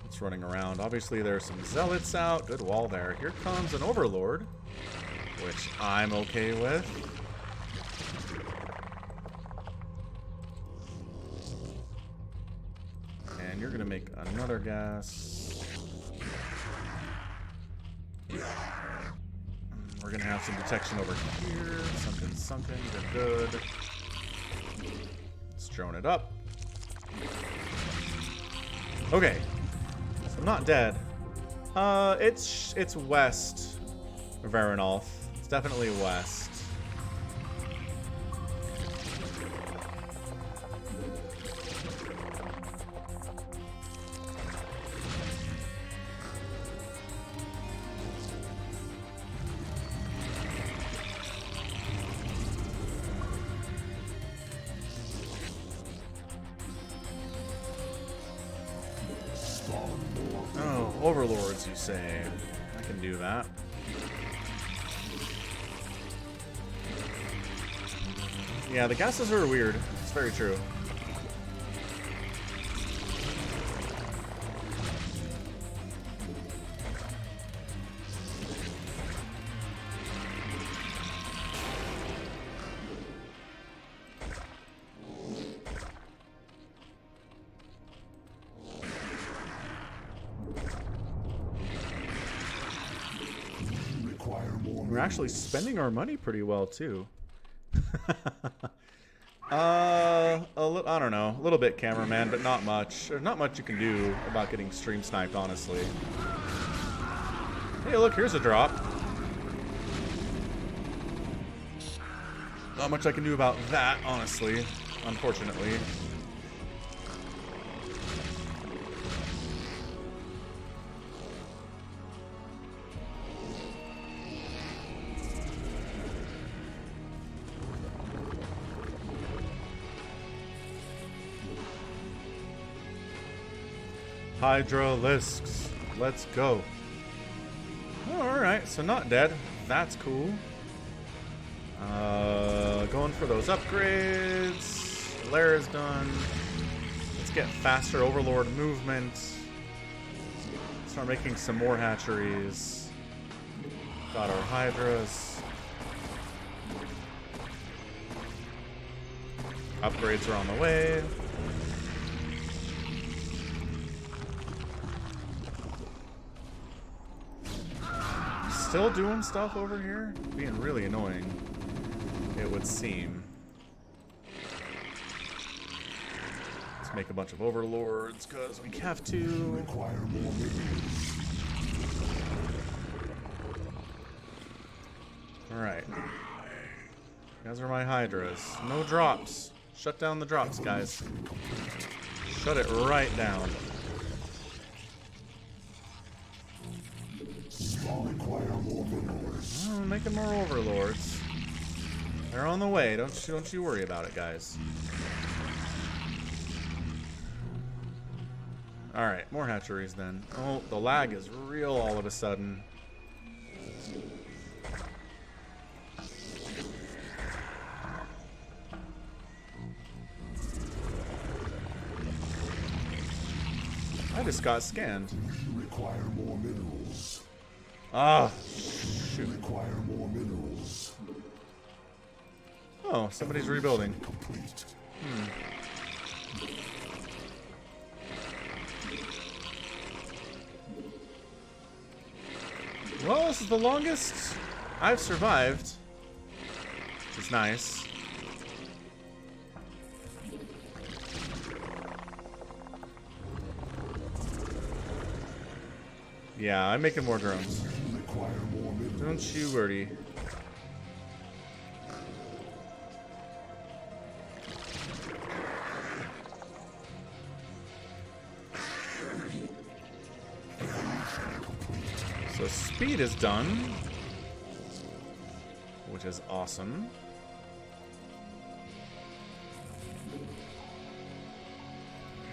It's running around. Obviously there's some Zealots out. Good wall there. Here comes an Overlord, which I'm okay with. And you're gonna make another gas. We're gonna have some detection over here. Sunken, good. Let's drone it up. Okay, so I'm not dead. It's west of Varanolf. It's definitely west. Oh, overlords, you say? I can do that. Yeah, the gases are weird. It's very true. We're actually spending our money pretty well too. I don't know, a little bit, cameraman, but not much. There's not much you can do about getting stream sniped, honestly. Hey, look, here's a drop. Not much I can do about that, honestly, unfortunately. Hydralisks. Let's go. Alright, so not dead. That's cool. Going for those upgrades. Lair is done. Let's get faster Overlord movement. Start making some more hatcheries. Got our Hydras. Upgrades are on the way. Still doing stuff over here? Being really annoying, it would seem. Let's make a bunch of overlords, because we have to. Alright. These are my Hydras. No drops. Shut down the drops, guys. Shut it right down. Oh, making more overlords. They're on the way. Don't you worry about it, guys. All right, more hatcheries then. Oh, the lag is real all of a sudden. I just got scanned. Require more minerals. Ah, shoot. Require more minerals. Oh, somebody's rebuilding. Complete. Well, this is the longest I've survived. Which is nice. Yeah, I'm making more drones. Don't you worry. So speed is done, which is awesome.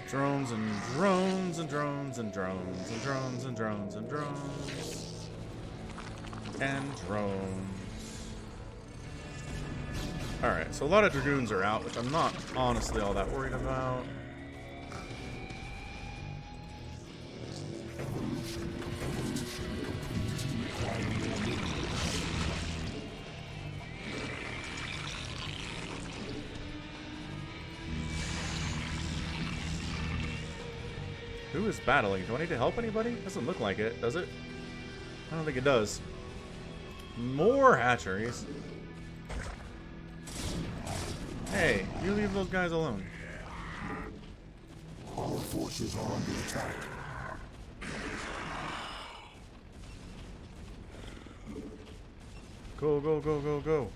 Drones and drones and drones and drones and drones and drones and drones and drones. Alright, so a lot of dragoons are out, which I'm not honestly all that worried about. Who is battling? Do I need to help anybody? Doesn't look like it, does it? I don't think it does. More hatcheries. Hey, you leave those guys alone. Our forces are under attack. Go, go, go, go, go.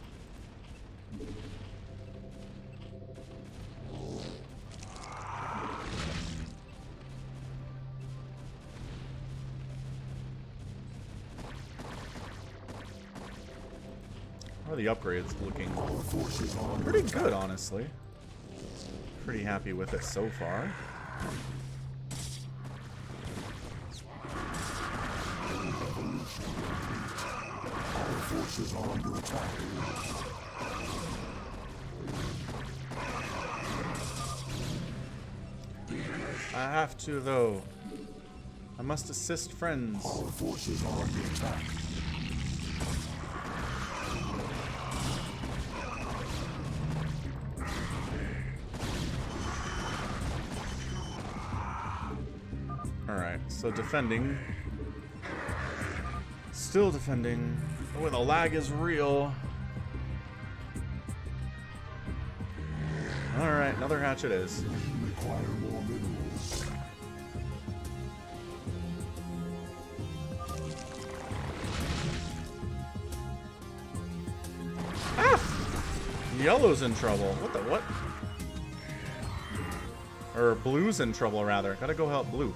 How are the upgrades looking? Pretty good, honestly. Pretty happy with it so far. Our forces are under attack. I have to, though. I must assist friends. Our forces are under attack. Alright, so defending. Still defending. Oh, the lag is real. Alright, another hatch it is. Require more minerals. Yellow's in trouble. What the what? Or blue's in trouble, rather. Gotta go help blue.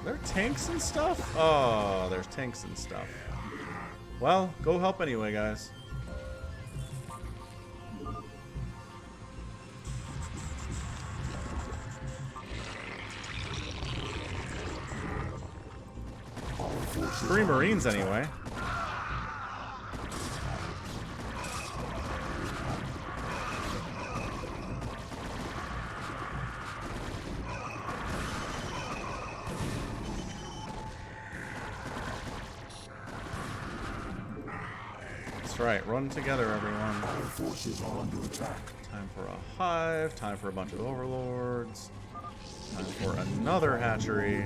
There are tanks and stuff? Oh, there's tanks and stuff. Well, go help anyway, guys. Three Marines anyway. That's right, run together, everyone. Our forces are under attack. Time for a hive, time for a bunch of overlords, time for another hatchery.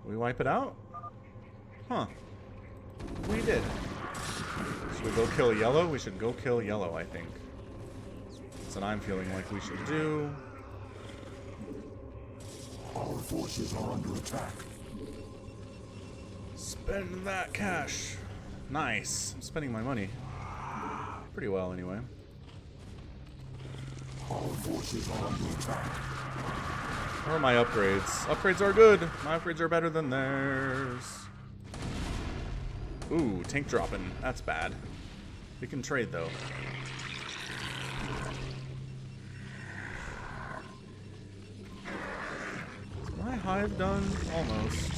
We wipe it out? Huh. We did. Should we go kill yellow? We should go kill yellow, I think. That's what I'm feeling like we should do. Our forces are under attack. Spend that cash. Nice. I'm spending my money. Pretty well, anyway. Our forces are under attack. Where are my upgrades? Upgrades are good. My upgrades are better than theirs. Ooh, tank dropping. That's bad. We can trade, though. Is my hive done? Almost.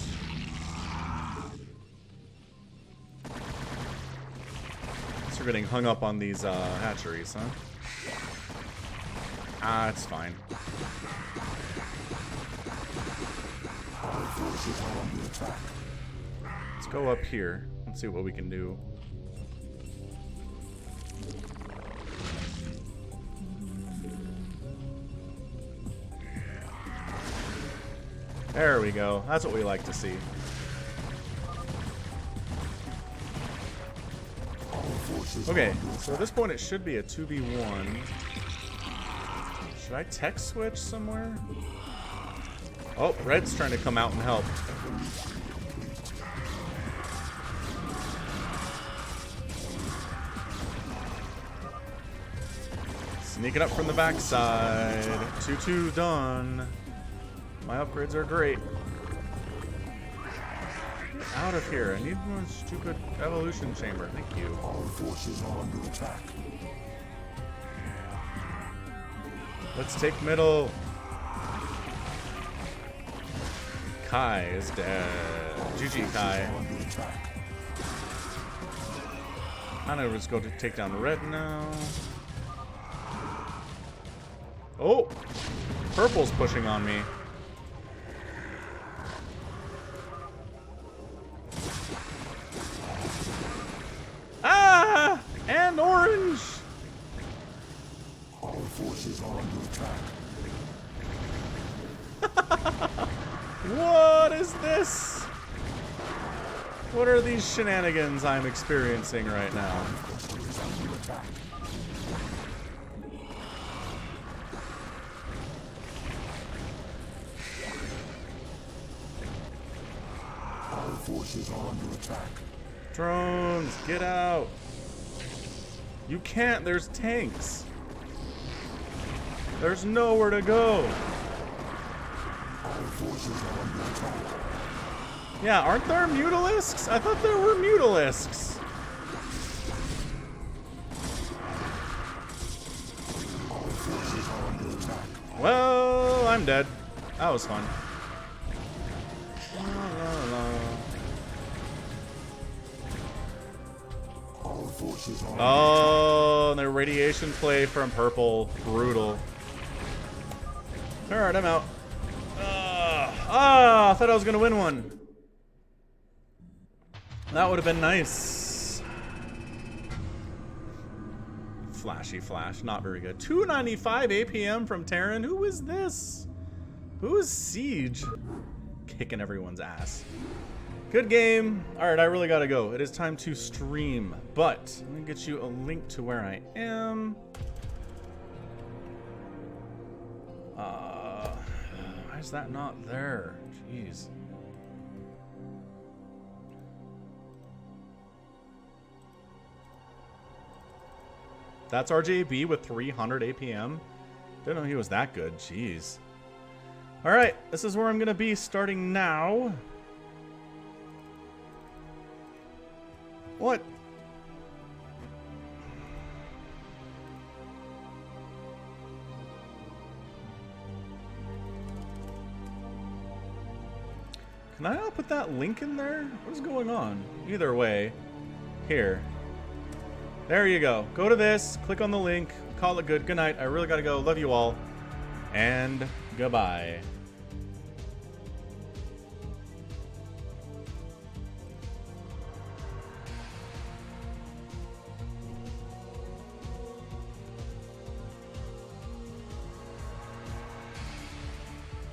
Guess we're getting hung up on these hatcheries, huh? Ah, it's fine. Our forces are under attack. Let's go up here. Let's see what we can do. There we go. That's what we like to see. Okay, so at this point it should be a 2v1. Should I tech switch somewhere? Oh, red's trying to come out and help. Sneak it up from the backside. 2-2 done. My upgrades are great. Get out of here. I need more stupid evolution chamber. Thank you. Our forces are under attack. Let's take middle. Kai is dead. GG Kai. Under attack. I know let's go to take down red now. Oh! Purple's pushing on me. Ah! And orange! Our forces are under attack. What is this? What are these shenanigans I'm experiencing right now? Forces under attack. Our forces are under attack. Drones, get out. You can't, there's tanks. There's nowhere to go. Our forces are under attack. Yeah, aren't there mutalisks? I thought there were mutalisks. Our forces are under attack. Well, I'm dead. That was fun. forces are Oh, and the radiation play from purple. Brutal. Alright, I'm out. I thought I was going to win one. That would have been nice. Flashy flash, not very good. 295 APM from Terran. Who is this? Who is Siege? Kicking everyone's ass. Good game. Alright, I really gotta go. It is time to stream. But, let me get you a link to where I am. Why is that not there? Jeez. That's RJB with 300 APM. Didn't know he was that good. Jeez. Alright, this is where I'm gonna be starting now. What? Can I not put that link in there? What is going on? Either way, here. There you go. Go to this, click on the link, call it good. Good night. I really gotta go. Love you all. And goodbye.